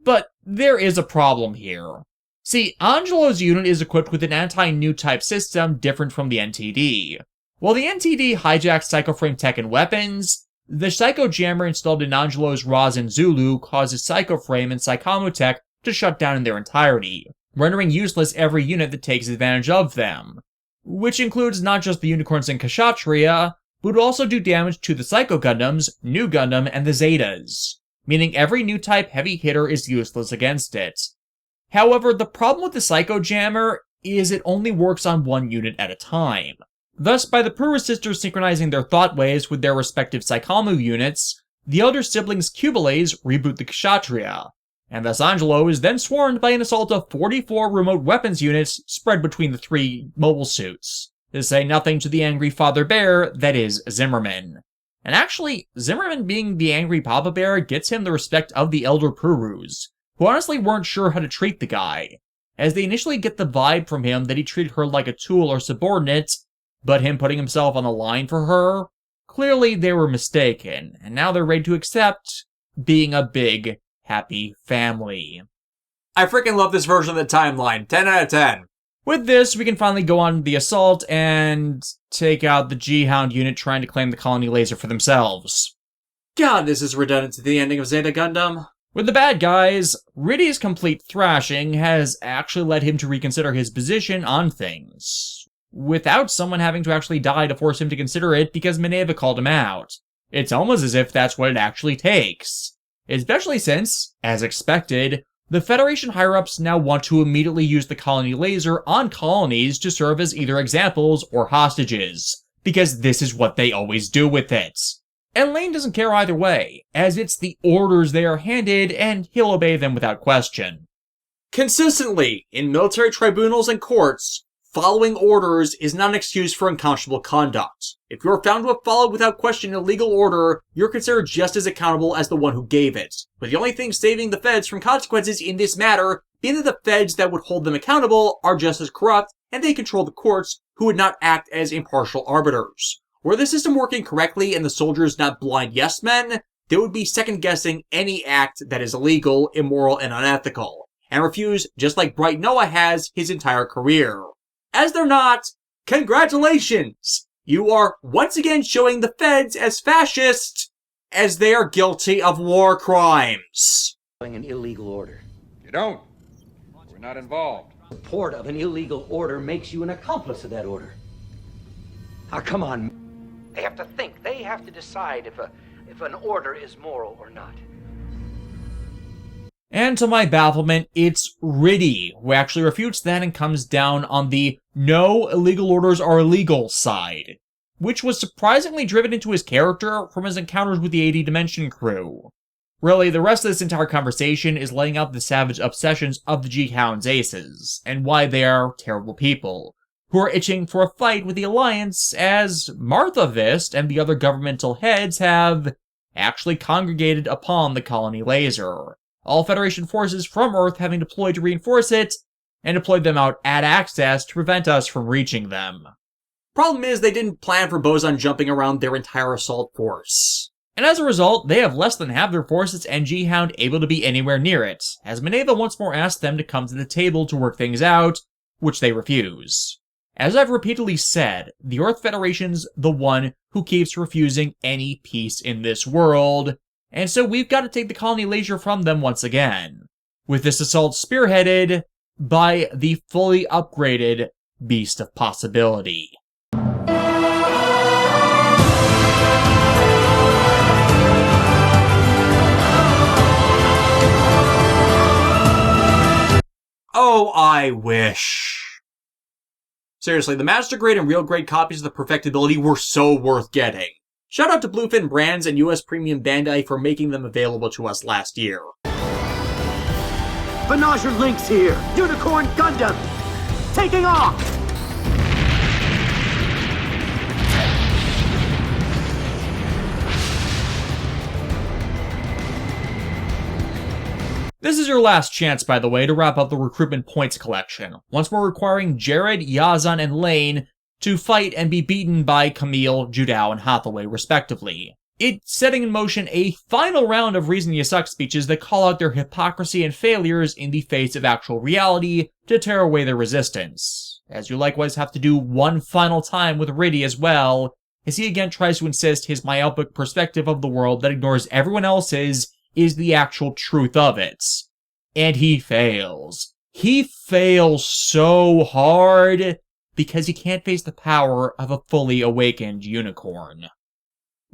But there is a problem here. See, Angelo's unit is equipped with an anti-new type system different from the NTD. While the NTD hijacks Psycho-Frame tech and weapons, the Psycho Jammer installed in Angelo's Raz and Zulu causes Psycho-Frame and Psychomu tech to shut down in their entirety, rendering useless every unit that takes advantage of them. Which includes not just the Unicorns and Kshatriya, but would also do damage to the Psycho Gundams, New Gundam, and the Zetas, meaning every new type heavy hitter is useless against it. However, the problem with the Psycho Jammer is it only works on one unit at a time. Thus, by the Pura sisters synchronizing their thought waves with their respective Psychomu units, the elder siblings Cubiles reboot the Kshatriya, and thus Angelo is then swarmed by an assault of 44 remote weapons units spread between the 3 mobile suits, to say nothing to the angry Father Bear that is Zimmerman. And actually, Zimmerman being the angry Papa Bear gets him the respect of the elder Purus, who honestly weren't sure how to treat the guy, as they initially get the vibe from him that he treated her like a tool or subordinate, but him putting himself on the line for her, clearly they were mistaken, and now they're ready to accept being a big, happy family. I freaking love this version of the timeline. 10 out of 10. With this, we can finally go on the assault and take out the G-Hound unit trying to claim the colony laser for themselves. God, this is redundant to the ending of Zeta Gundam. With the bad guys, Riddy's complete thrashing has actually led him to reconsider his position on things, without someone having to actually die to force him to consider it because Mineva called him out. It's almost as if that's what it actually takes. Especially since, as expected, the Federation higher-ups now want to immediately use the colony laser on colonies to serve as either examples or hostages, because this is what they always do with it. And Lane doesn't care either way, as it's the orders they are handed and he'll obey them without question. Consistently, in military tribunals and courts, following orders is not an excuse for unconscionable conduct. If you are found to have followed without question an illegal order, you're considered just as accountable as the one who gave it. But the only thing saving the feds from consequences in this matter being that the feds that would hold them accountable are just as corrupt, and they control the courts, who would not act as impartial arbiters. Were the system working correctly and the soldiers not blind yes-men, they would be second-guessing any act that is illegal, immoral, and unethical, and refuse just like Bright Noah has his entire career. As they're not, congratulations! You are once again showing the feds as fascist as they are guilty of war crimes. An illegal order. You don't. We're not involved. Support of an illegal order makes you an accomplice of that order. Now, come on. They have to think. They have to decide if an order is moral or not. And to my bafflement, it's Riddy who actually refutes that and comes down on the no illegal orders are illegal side, which was surprisingly driven into his character from his encounters with the 80 Dimension crew. Really, the rest of this entire conversation is laying out the savage obsessions of the G-Hound's aces, and why they are terrible people, who are itching for a fight with the Alliance, as Martha Vist and the other governmental heads have actually congregated upon the colony laser. All Federation forces from Earth having deployed to reinforce it, and deployed them out at access to prevent us from reaching them. Problem is, they didn't plan for Boson jumping around their entire assault force. And as a result, they have less than half their forces and G-Hound able to be anywhere near it, as Mineva once more asked them to come to the table to work things out, which they refuse. As I've repeatedly said, the Earth Federation's the one who keeps refusing any peace in this world, and so we've got to take the colony laser from them once again, with this assault spearheaded by the fully upgraded Beast of Possibility. Oh, I wish. Seriously, the Master Grade and Real Grade copies of the Perfectibility were so worth getting. Shout out to Bluefin Brands and US Premium Bandai for making them available to us last year. Menager Lynx here! Unicorn Gundam! Taking off! This is your last chance, by the way, to wrap up the recruitment points collection, once more requiring Jared, Yazan, and Lane to fight and be beaten by Camille, Judao, and Hathaway, respectively. It's setting in motion a final round of Reason You Suck speeches that call out their hypocrisy and failures in the face of actual reality to tear away their resistance, as you likewise have to do one final time with Riddy as well, as he again tries to insist his myopic perspective of the world that ignores everyone else's is the actual truth of it. And he fails. He fails so hard because he can't face the power of a fully awakened unicorn.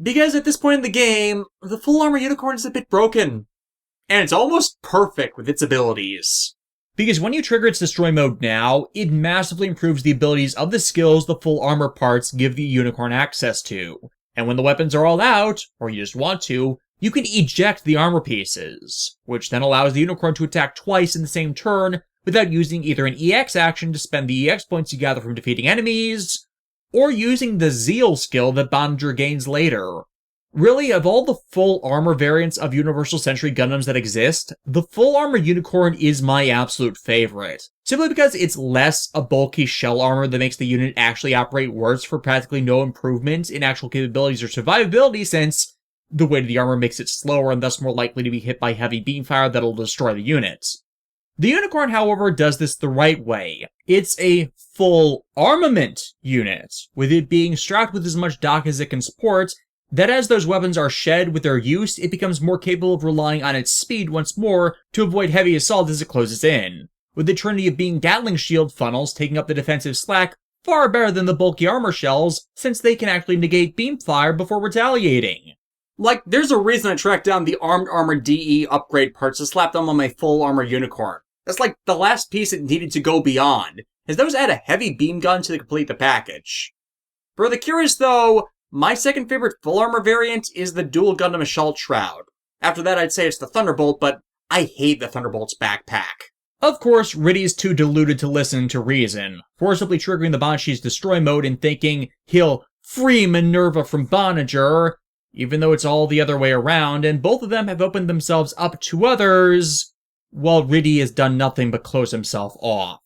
Because at this point in the game, the full armor unicorn is a bit broken. And it's almost perfect with its abilities. Because when you trigger its destroy mode now, it massively improves the abilities of the skills the full armor parts give the unicorn access to. And when the weapons are all out, or you just want to, you can eject the armor pieces, which then allows the unicorn to attack twice in the same turn without using either an EX action to spend the EX points you gather from defeating enemies, or using the Zeal skill that Bondinger gains later. Really, of all the full armor variants of Universal Century Gundams that exist, the full armor unicorn is my absolute favorite. Simply because it's less a bulky shell armor that makes the unit actually operate worse for practically no improvement in actual capabilities or survivability, since The weight of the armor makes it slower and thus more likely to be hit by heavy beam fire that'll destroy the unit. The Unicorn, however, does this the right way. It's a full armament unit, with it being strapped with as much dock as it can support, that as those weapons are shed with their use, it becomes more capable of relying on its speed once more to avoid heavy assault as it closes in, with the trinity of being Gatling shield funnels taking up the defensive slack far better than the bulky armor shells, since they can actually negate beam fire before retaliating. Like, there's a reason I tracked down the Armed Armor DE upgrade parts to slap them on my full armor Unicorn. That's like the last piece it needed to go beyond, as those add a heavy beam gun to complete the package. For the curious though, my second favorite full armor variant is the dual Gundam Assault Shroud. After that I'd say it's the Thunderbolt, but I hate the Thunderbolt's backpack. Of course, Riddy is too deluded to listen to reason, forcibly triggering the Banshee's destroy mode and thinking he'll free Minerva from Bonager, even though it's all the other way around, and both of them have opened themselves up to others, while Riddy has done nothing but close himself off.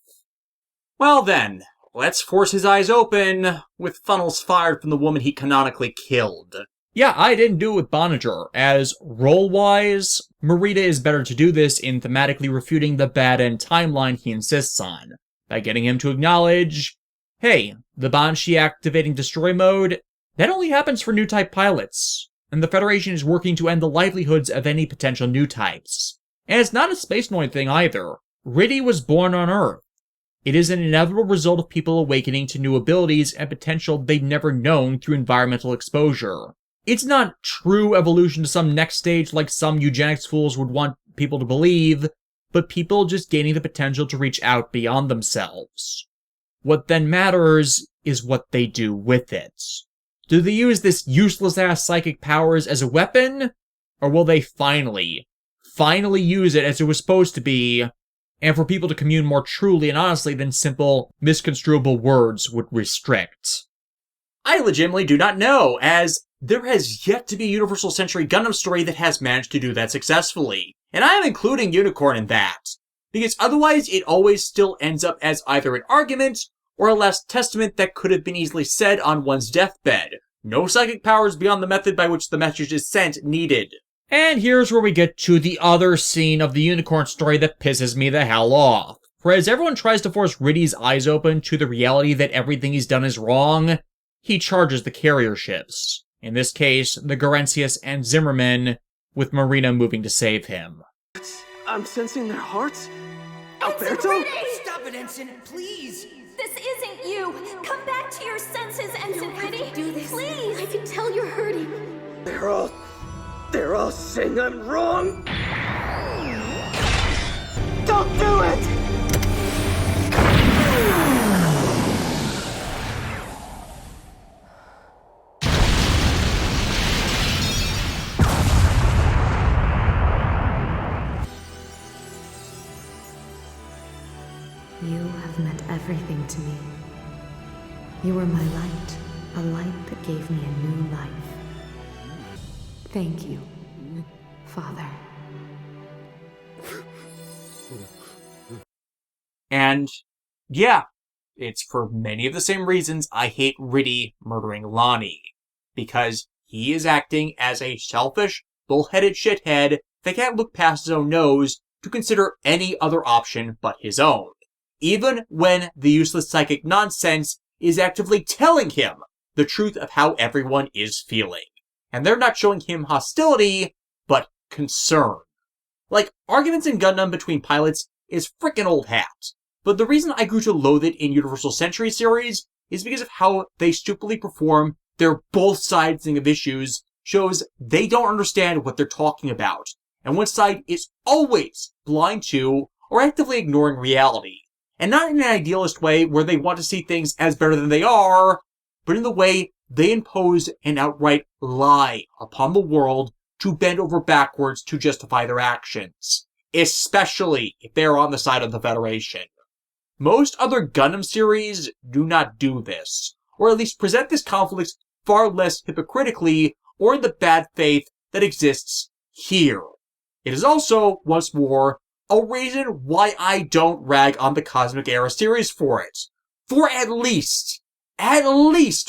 Well then, let's force his eyes open, with funnels fired from the woman he canonically killed. Yeah, I didn't do it with Bonager, as role-wise, Marita is better to do this in thematically refuting the bad end timeline he insists on, by getting him to acknowledge, hey, the Banshee activating destroy mode, that only happens for new type pilots, and the Federation is working to end the livelihoods of any potential new types. And it's not a Space Noid thing either. Riddy was born on Earth. It is an inevitable result of people awakening to new abilities and potential they'd never known through environmental exposure. It's not true evolution to some next stage like some eugenics fools would want people to believe, but people just gaining the potential to reach out beyond themselves. What then matters is what they do with it. Do they use this useless-ass psychic powers as a weapon? Or will they finally use it as it was supposed to be, and for people to commune more truly and honestly than simple, misconstruable words would restrict? I legitimately do not know, as there has yet to be a Universal Century Gundam story that has managed to do that successfully. And I am including Unicorn in that, because otherwise it always still ends up as either an argument or a last testament that could have been easily said on one's deathbed. No psychic powers beyond the method by which the message is sent needed. And here's where we get to the other scene of the Unicorn story that pisses me the hell off. For as everyone tries to force Riddy's eyes open to the reality that everything he's done is wrong, he charges the carrier ships. In this case, the Gorencius and Zimmerman, with Marina moving to save him. I'm sensing their hearts. Alberto? Stop it, Ensign, please! This isn't you! Come back to your senses, Ensign Riddy! Do this. Please! I can tell you're hurting. They're all saying I'm wrong. Don't do it! You have meant everything to me. You were my light, a light that gave me a new life. Thank you, Father. And, yeah, it's for many of the same reasons I hate Riddy murdering Lonnie. Because he is acting as a selfish, bullheaded shithead that can't look past his own nose to consider any other option but his own. Even when the useless psychic nonsense is actively telling him the truth of how everyone is feeling. And they're not showing him hostility, but concern. Like, arguments in Gundam between pilots is frickin' old hat. But the reason I grew to loathe it in Universal Century series is because of how they stupidly perform their both sides thing of issues shows they don't understand what they're talking about. And one side is always blind to or actively ignoring reality. And not in an idealist way where they want to see things as better than they are, but in the way they impose an outright lie upon the world to bend over backwards to justify their actions, especially if they are on the side of the Federation. Most other Gundam series do not do this, or at least present this conflict far less hypocritically or in the bad faith that exists here. It is also, once more, a reason why I don't rag on the Cosmic Era series for it. For at least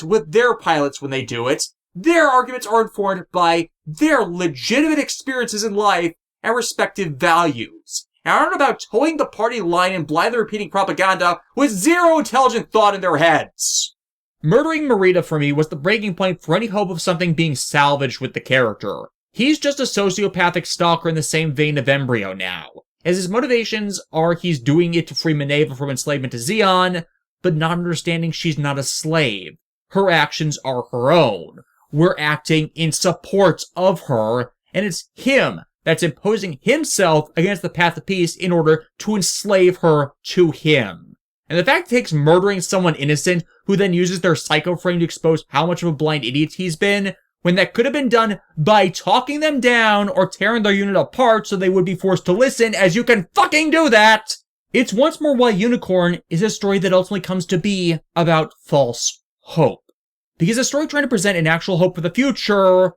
with their pilots when they do it, their arguments are informed by their legitimate experiences in life and respective values, and aren't about towing the party line and blindly repeating propaganda with zero intelligent thought in their heads. Murdering Marita for me was the breaking point for any hope of something being salvaged with the character. He's just a sociopathic stalker in the same vein of Embryo now, as his motivations are he's doing it to free Minerva from enslavement to Zeon, but not understanding she's not a slave. Her actions are her own. We're acting in support of her, and it's him that's imposing himself against the path of peace in order to enslave her to him. And the fact it takes murdering someone innocent who then uses their psycho frame to expose how much of a blind idiot he's been, when that could have been done by talking them down or tearing their unit apart so they would be forced to listen, as you can fucking do that! It's once more why Unicorn is a story that ultimately comes to be about false hope. Because a story trying to present an actual hope for the future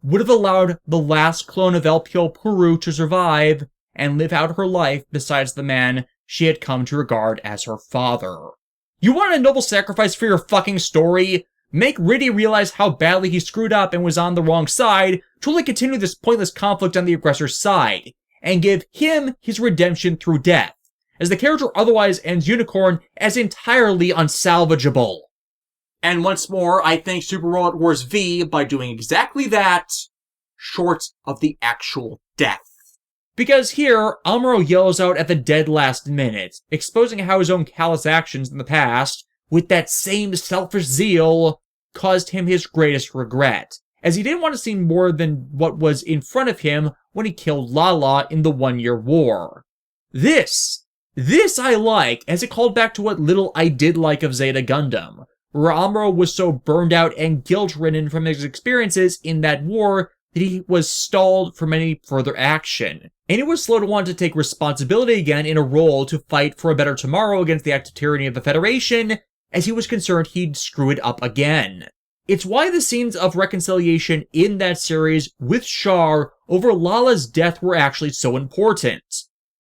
would have allowed the last clone of LPO Puru to survive and live out her life besides the man she had come to regard as her father. You want a noble sacrifice for your fucking story? Make Riddy realize how badly he screwed up and was on the wrong side to only continue this pointless conflict on the aggressor's side, and give him his redemption through death, as the character otherwise ends Unicorn as entirely unsalvageable. And once more, I thank Super Robot Wars V by doing exactly that, short of the actual death. Because here, Amuro yells out at the dead last minute, exposing how his own callous actions in the past, with that same selfish zeal, caused him his greatest regret, as he didn't want to see more than what was in front of him when he killed Lala in the 1 Year War. This I like, as it called back to what little I did like of Zeta Gundam, where Amuro was so burned out and guilt-ridden from his experiences in that war that he was stalled from any further action, and he was slow to want to take responsibility again in a role to fight for a better tomorrow against the active tyranny of the Federation, as he was concerned he'd screw it up again. It's why the scenes of reconciliation in that series with Char over Lala's death were actually so important,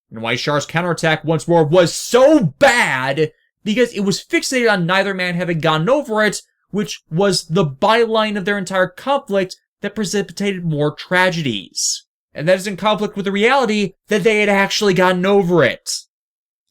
and why Char's counterattack once more was so bad, because it was fixated on neither man having gotten over it, which was the byline of their entire conflict that precipitated more tragedies. And that is in conflict with the reality that they had actually gotten over it.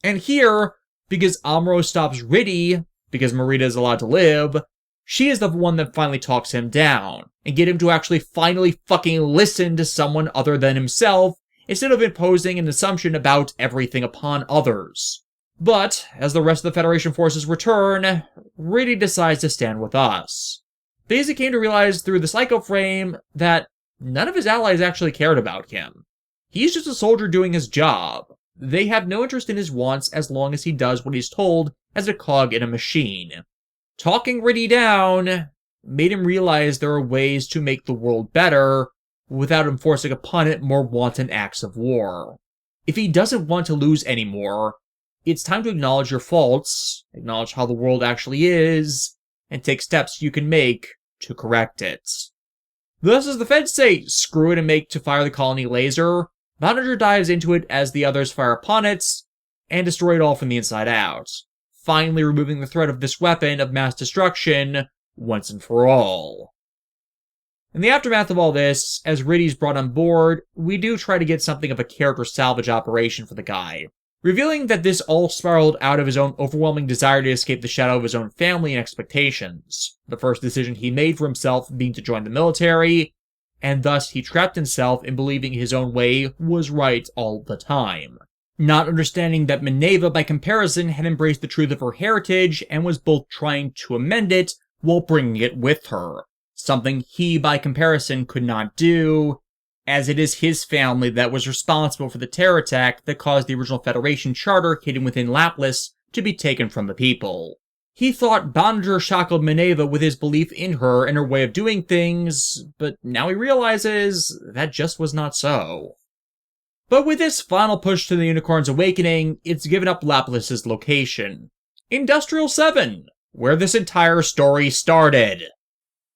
And here, because Amuro stops Riddy, because Marita is allowed to live, she is the one that finally talks him down, and get him to actually finally fucking listen to someone other than himself, instead of imposing an assumption about everything upon others. But, as the rest of the Federation forces return, Riddy decides to stand with us. Because he came to realize through the Psycho Frame that none of his allies actually cared about him. He's just a soldier doing his job. They have no interest in his wants as long as he does what he's told as a cog in a machine. Talking Riddy down made him realize there are ways to make the world better without enforcing upon it more wanton acts of war. If he doesn't want to lose anymore, it's time to acknowledge your faults, acknowledge how the world actually is, and take steps you can make to correct it. Thus, as the feds say, screw it and make to fire the colony laser, Manager dives into it as the others fire upon it, and destroy it all from the inside out, finally removing the threat of this weapon of mass destruction once and for all. In the aftermath of all this, as Riddy's brought on board, we do try to get something of a character salvage operation for the guy, revealing that this all spiraled out of his own overwhelming desire to escape the shadow of his own family and expectations, the first decision he made for himself being to join the military, and thus he trapped himself in believing his own way was right all the time, not understanding that Minerva, by comparison, had embraced the truth of her heritage and was both trying to amend it while bringing it with her, something he, by comparison, could not do, as it is his family that was responsible for the terror attack that caused the original Federation charter hidden within Laplace to be taken from the people. He thought Banner shackled Minerva with his belief in her and her way of doing things, but now he realizes that just was not so. But with this final push to the Unicorn's awakening, it's given up Laplace's location, Industrial 7, where this entire story started.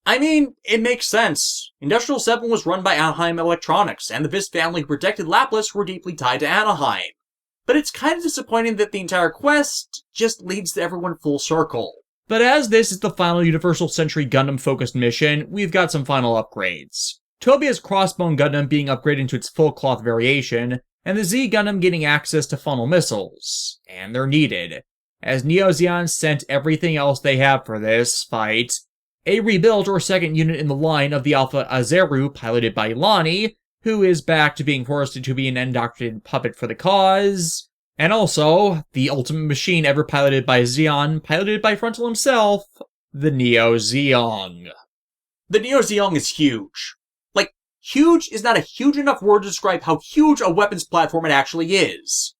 I mean, it makes sense. Industrial 7 was run by Anaheim Electronics, and the Vis family who protected Laplace were deeply tied to Anaheim. But it's kind of disappointing that the entire quest just leads to everyone full circle. But as this is the final Universal Century Gundam-focused mission, we've got some final upgrades. Tobia's Crossbone Gundam being upgraded into its full cloth variation, and the Z Gundam getting access to funnel missiles. And they're needed, as Neo-Zeong sent everything else they have for this fight, a rebuilt or second unit in the line of the Alpha Azeru piloted by Lani, who is back to being forced to be an indoctrinated puppet for the cause, and also the ultimate machine ever piloted by Zeon, piloted by Frontal himself, the Neo-Zeong. The Neo-Zeong is huge. Like, huge is not a huge enough word to describe how huge a weapons platform it actually is.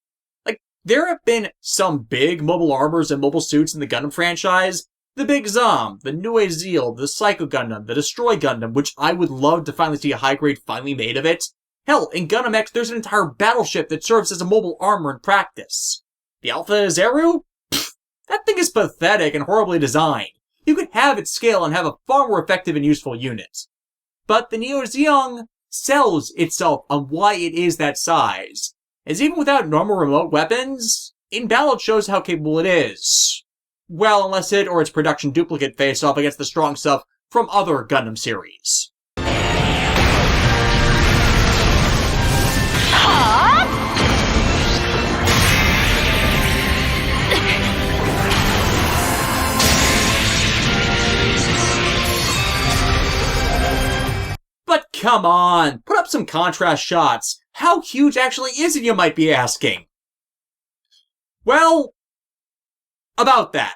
Like, there have been some big mobile armors and mobile suits in the Gundam franchise. The Big Zom, the Neo-Zeal, the Psycho Gundam, the Destroy Gundam, which I would love to finally see a high grade finally made of it. Hell, in Gundam X, there's an entire battleship that serves as a mobile armor in practice. The Alpha Azeru? Pfft, that thing is pathetic and horribly designed. You could have its scale and have a far more effective and useful unit. But the Neo-Zeong sells itself on why it is that size, as even without normal remote weapons, in battle it shows how capable it is. Well, unless it or its production duplicate face off against the strong stuff from other Gundam series. But come on, put up some contrast shots. How huge actually is it, you might be asking? Well, about that.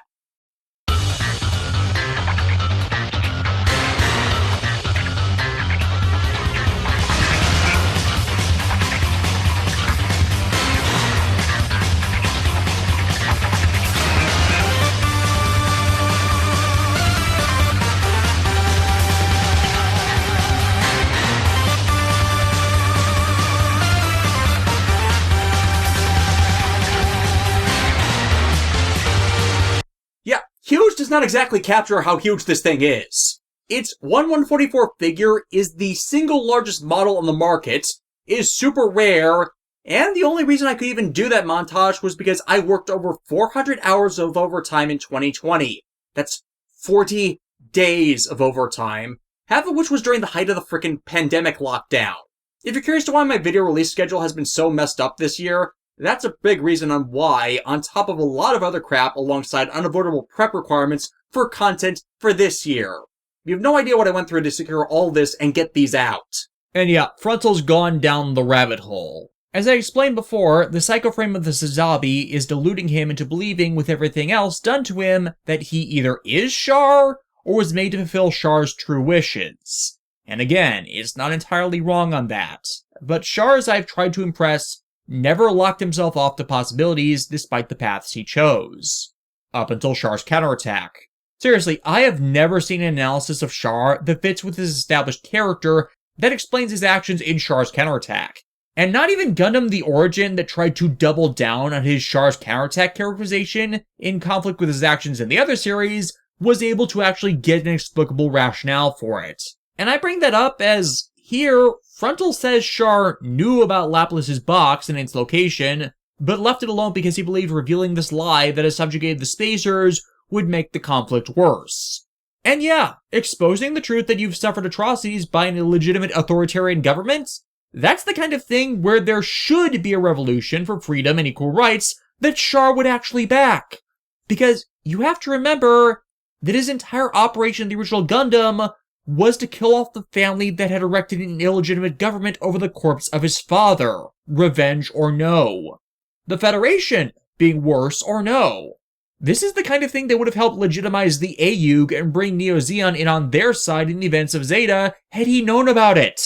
Huge does not exactly capture how huge this thing is. Its 1/144 figure is the single largest model on the market, is super rare, and the only reason I could even do that montage was because I worked over 400 hours of overtime in 2020. That's 40 days of overtime, half of which was during the height of the frickin' pandemic lockdown. If you're curious to why my video release schedule has been so messed up this year, that's a big reason on why, on top of a lot of other crap alongside unavoidable prep requirements for content for this year. You have no idea what I went through to secure all this and get these out. And yeah, Frontal's gone down the rabbit hole. As I explained before, the psychoframe of the Sazabi is deluding him into believing with everything else done to him that he either is Char or was made to fulfill Char's true wishes. And again, it's not entirely wrong on that. But Char, as I've tried to impress, never locked himself off to possibilities despite the paths he chose. Up until Char's counterattack. Seriously, I have never seen an analysis of Char that fits with his established character that explains his actions in Char's counterattack. And not even Gundam the Origin that tried to double down on his Char's counterattack characterization in conflict with his actions in the other series was able to actually get an inexplicable rationale for it. And I bring that up as, here, Frontal says Char knew about Laplace's box and its location, but left it alone because he believed revealing this lie that has subjugated the Spacers would make the conflict worse. And yeah, exposing the truth that you've suffered atrocities by an illegitimate authoritarian government? That's the kind of thing where there should be a revolution for freedom and equal rights that Char would actually back. Because you have to remember that his entire operation in the original Gundam was to kill off the family that had erected an illegitimate government over the corpse of his father, revenge or no. The Federation being worse or no. This is the kind of thing that would have helped legitimize the AUG and bring Neo-Zeong in on their side in the events of Zeta had he known about it.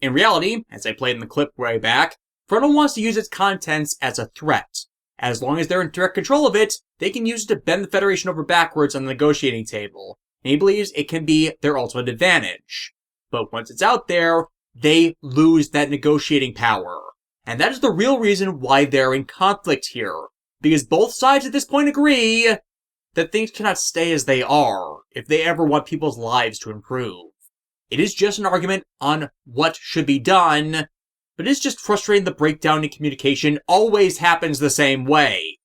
In reality, as I played in the clip way back, Frontal wants to use its contents as a threat. As long as they're in direct control of it, they can use it to bend the Federation over backwards on the negotiating table. And he believes it can be their ultimate advantage. But once it's out there, they lose that negotiating power. And that is the real reason why they're in conflict here. Because both sides at this point agree that things cannot stay as they are if they ever want people's lives to improve. It is just an argument on what should be done, but it's just frustrating the breakdown in communication always happens the same way.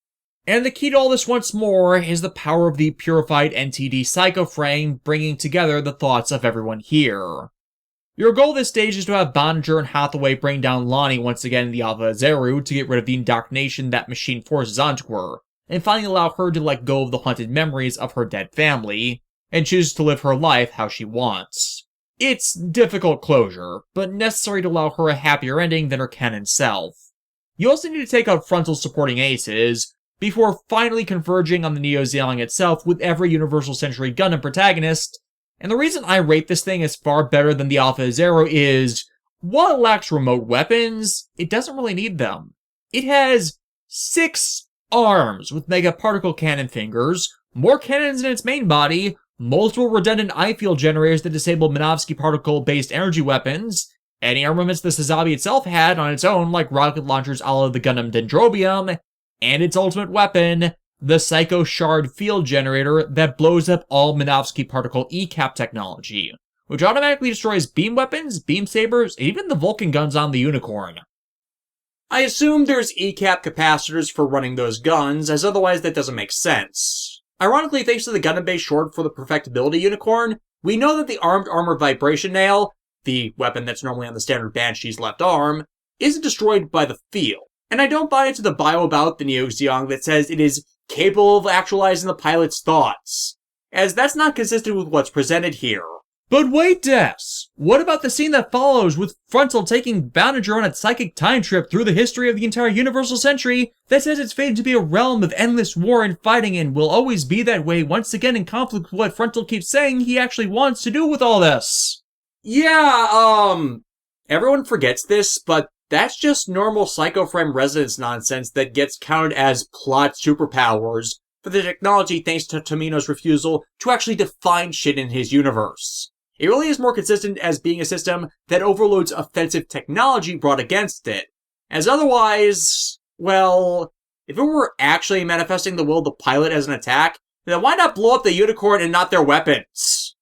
And the key to all this once more is the power of the purified NTD psychoframe bringing together the thoughts of everyone here. Your goal this stage is to have Bandager and Hathaway bring down Lonnie once again in the Alpha Zeru to get rid of the indoctrination that machine forces onto her, and finally allow her to let go of the haunted memories of her dead family, and choose to live her life how she wants. It's difficult closure, but necessary to allow her a happier ending than her canon self. You also need to take out Frontal's supporting aces, before finally converging on the Neo-Zeong itself with every Universal Century Gundam protagonist. And the reason I rate this thing as far better than the Alpha Zero is, while it lacks remote weapons, it doesn't really need them. It has 6 arms with mega particle cannon fingers, more cannons in its main body, multiple redundant I-field generators that disable Minovsky particle-based energy weapons, any armaments the Sazabi itself had on its own, like rocket launchers a la the Gundam Dendrobium, and its ultimate weapon, the Psycho Shard field generator that blows up all Minovsky particle E-cap technology, which automatically destroys beam weapons, beam sabers, and even the Vulcan guns on the Unicorn. I assume there's E-cap capacitors for running those guns, as otherwise that doesn't make sense. Ironically, thanks to the Gundam base short for the Perfectibility Unicorn, we know that the Armed Armor Vibration Nail, the weapon that's normally on the standard Banshee's left arm, isn't destroyed by the field. And I don't buy into the bio about the Neo-Zeong that says it is capable of actualizing the pilot's thoughts, as that's not consistent with what's presented here. But wait, Des! What about the scene that follows with Frontal taking Bandager on a psychic time trip through the history of the entire Universal Century that says it's fated to be a realm of endless war and fighting and will always be that way, once again in conflict with what Frontal keeps saying he actually wants to do with all this? Yeah, everyone forgets this, but that's just normal Psycho Frame resonance nonsense that gets counted as plot superpowers for the technology thanks to Tomino's refusal to actually define shit in his universe. It really is more consistent as being a system that overloads offensive technology brought against it, as otherwise, well, if it were actually manifesting the will of the pilot as an attack, then why not blow up the Unicorn and not their weapons?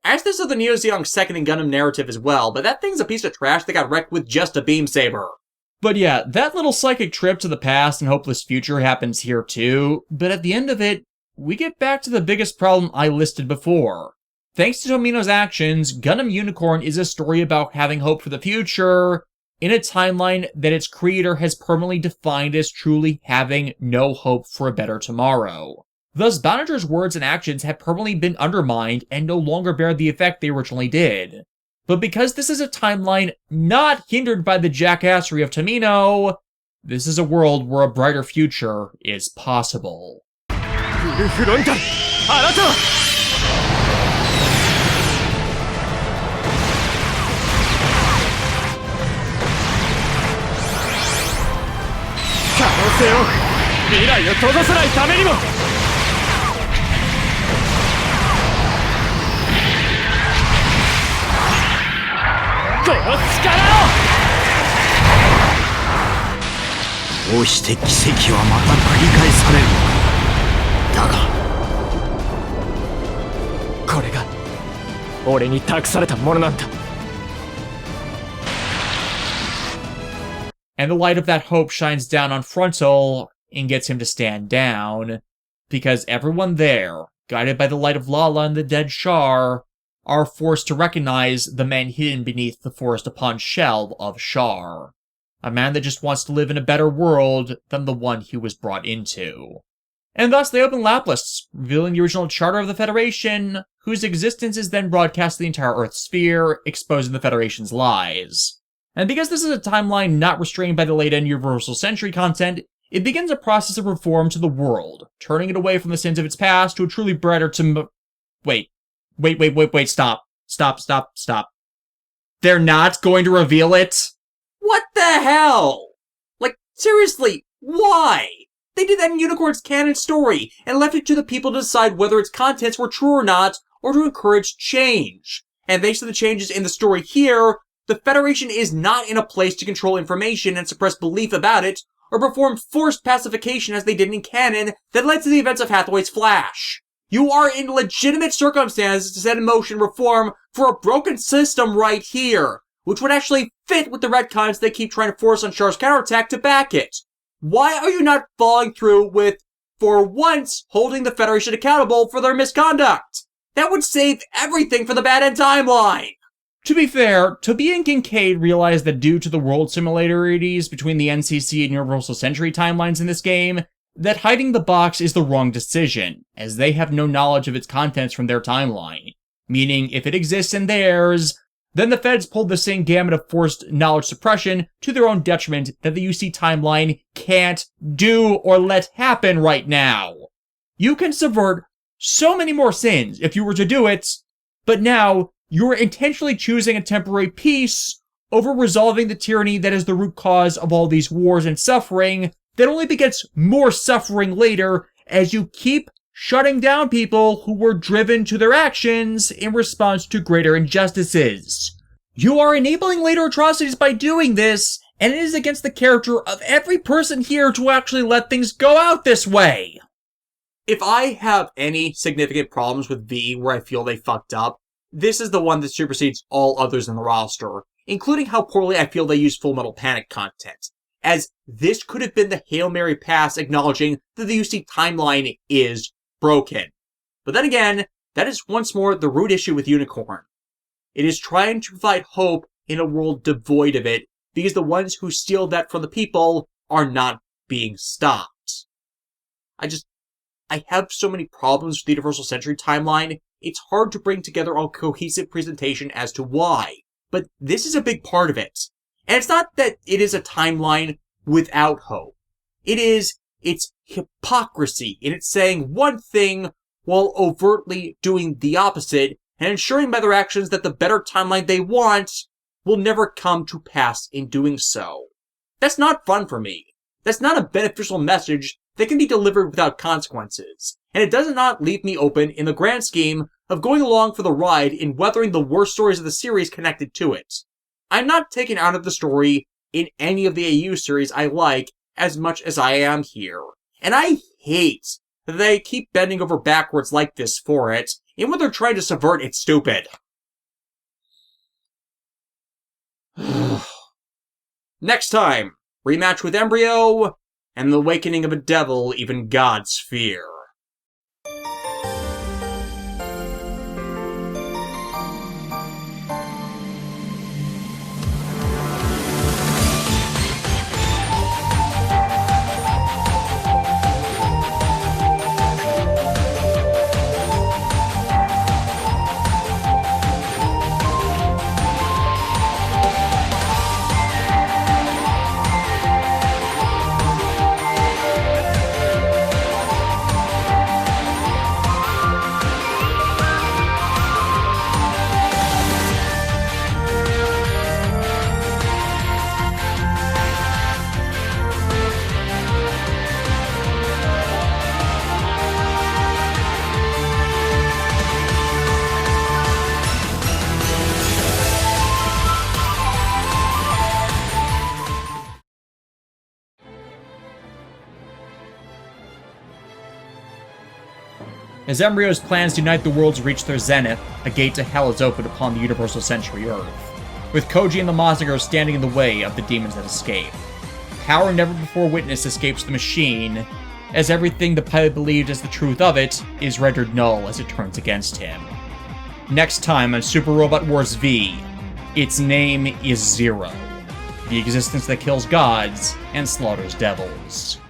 As this is the Neo-Zeong second in Gundam narrative as well, but that thing's a piece of trash that got wrecked with just a beam saber. But yeah, that little psychic trip to the past and hopeless future happens here too, but at the end of it, we get back to the biggest problem I listed before. Thanks to Tomino's actions, Gundam Unicorn is a story about having hope for the future, in a timeline that its creator has permanently defined as truly having no hope for a better tomorrow. Thus, Bandager's words and actions have permanently been undermined and no longer bear the effect they originally did. But because this is a timeline not hindered by the jackassery of Tomino, this is a world where a brighter future is possible. Frontal! 可能性を未来を閉ざさないためにも この力をこうして奇跡はまた繰り返されるのか。だがこれが俺に託されたものなんだ。 And the light of that hope shines down on Frontal and gets him to stand down, because everyone there, guided by the light of Lala and the dead Char, are forced to recognize the man hidden beneath the forest-upon shell of Char. A man that just wants to live in a better world than the one he was brought into. And thus they open Laplace, revealing the original charter of the Federation, whose existence is then broadcast to the entire Earth sphere, exposing the Federation's lies. And because this is a timeline not restrained by the late-end Universal Century content, it begins a process of reform to the world, turning it away from the sins of its past to a truly brighter Wait, stop. They're not going to reveal it? What the hell? Like, seriously, why? They did that in Unicorn's canon story, and left it to the people to decide whether its contents were true or not, or to encourage change. And thanks to the changes in the story here, the Federation is not in a place to control information and suppress belief about it, or perform forced pacification as they did in canon that led to the events of Hathaway's Flash. You are in legitimate circumstances to set in motion reform for a broken system right here, which would actually fit with the retcons they keep trying to force on Char's counterattack to back it. Why are you not following through with, for once, holding the Federation accountable for their misconduct? That would save everything for the bad end timeline! To be fair, Toby and Kincaid realized that due to the world similarities between the NCC and Universal Century timelines in this game, that hiding the box is the wrong decision, as they have no knowledge of its contents from their timeline. Meaning, if it exists in theirs, then the feds pulled the same gamut of forced knowledge suppression to their own detriment that the UC timeline can't do or let happen right now. You can subvert so many more sins if you were to do it, but now you're intentionally choosing a temporary peace over resolving the tyranny that is the root cause of all these wars and suffering that only begets more suffering later as you keep shutting down people who were driven to their actions in response to greater injustices. You are enabling later atrocities by doing this, and it is against the character of every person here to actually let things go out this way. If I have any significant problems with V where I feel they fucked up, this is the one that supersedes all others in the roster, including how poorly I feel they used Full Metal Panic content, as this could have been the Hail Mary pass acknowledging that the UC timeline is broken. But then again, that is once more the root issue with Unicorn. It is trying to provide hope in a world devoid of it, because the ones who steal that from the people are not being stopped. I have so many problems with the Universal Century timeline, it's hard to bring together a cohesive presentation as to why. But this is a big part of it. And it's not that it is a timeline without hope. It is its hypocrisy in its saying one thing while overtly doing the opposite and ensuring by their actions that the better timeline they want will never come to pass in doing so. That's not fun for me. That's not a beneficial message that can be delivered without consequences, and it does not leave me open in the grand scheme of going along for the ride in weathering the worst stories of the series connected to it. I'm not taken out of the story in any of the AU series I like as much as I am here, and I hate that they keep bending over backwards like this for it, and when they're trying to subvert, it's stupid. Next time, rematch with Embryo, and the awakening of a devil even gods fear. As Embryo's plans to unite the worlds reach their zenith, a gate to hell is opened upon the Universal Century Earth, with Koji and the Mazinger standing in the way of the demons that escape. Power never before witnessed escapes the machine, as everything the pilot believed as the truth of it is rendered null as it turns against him. Next time on Super Robot Wars V, its name is Zero, the existence that kills gods and slaughters devils.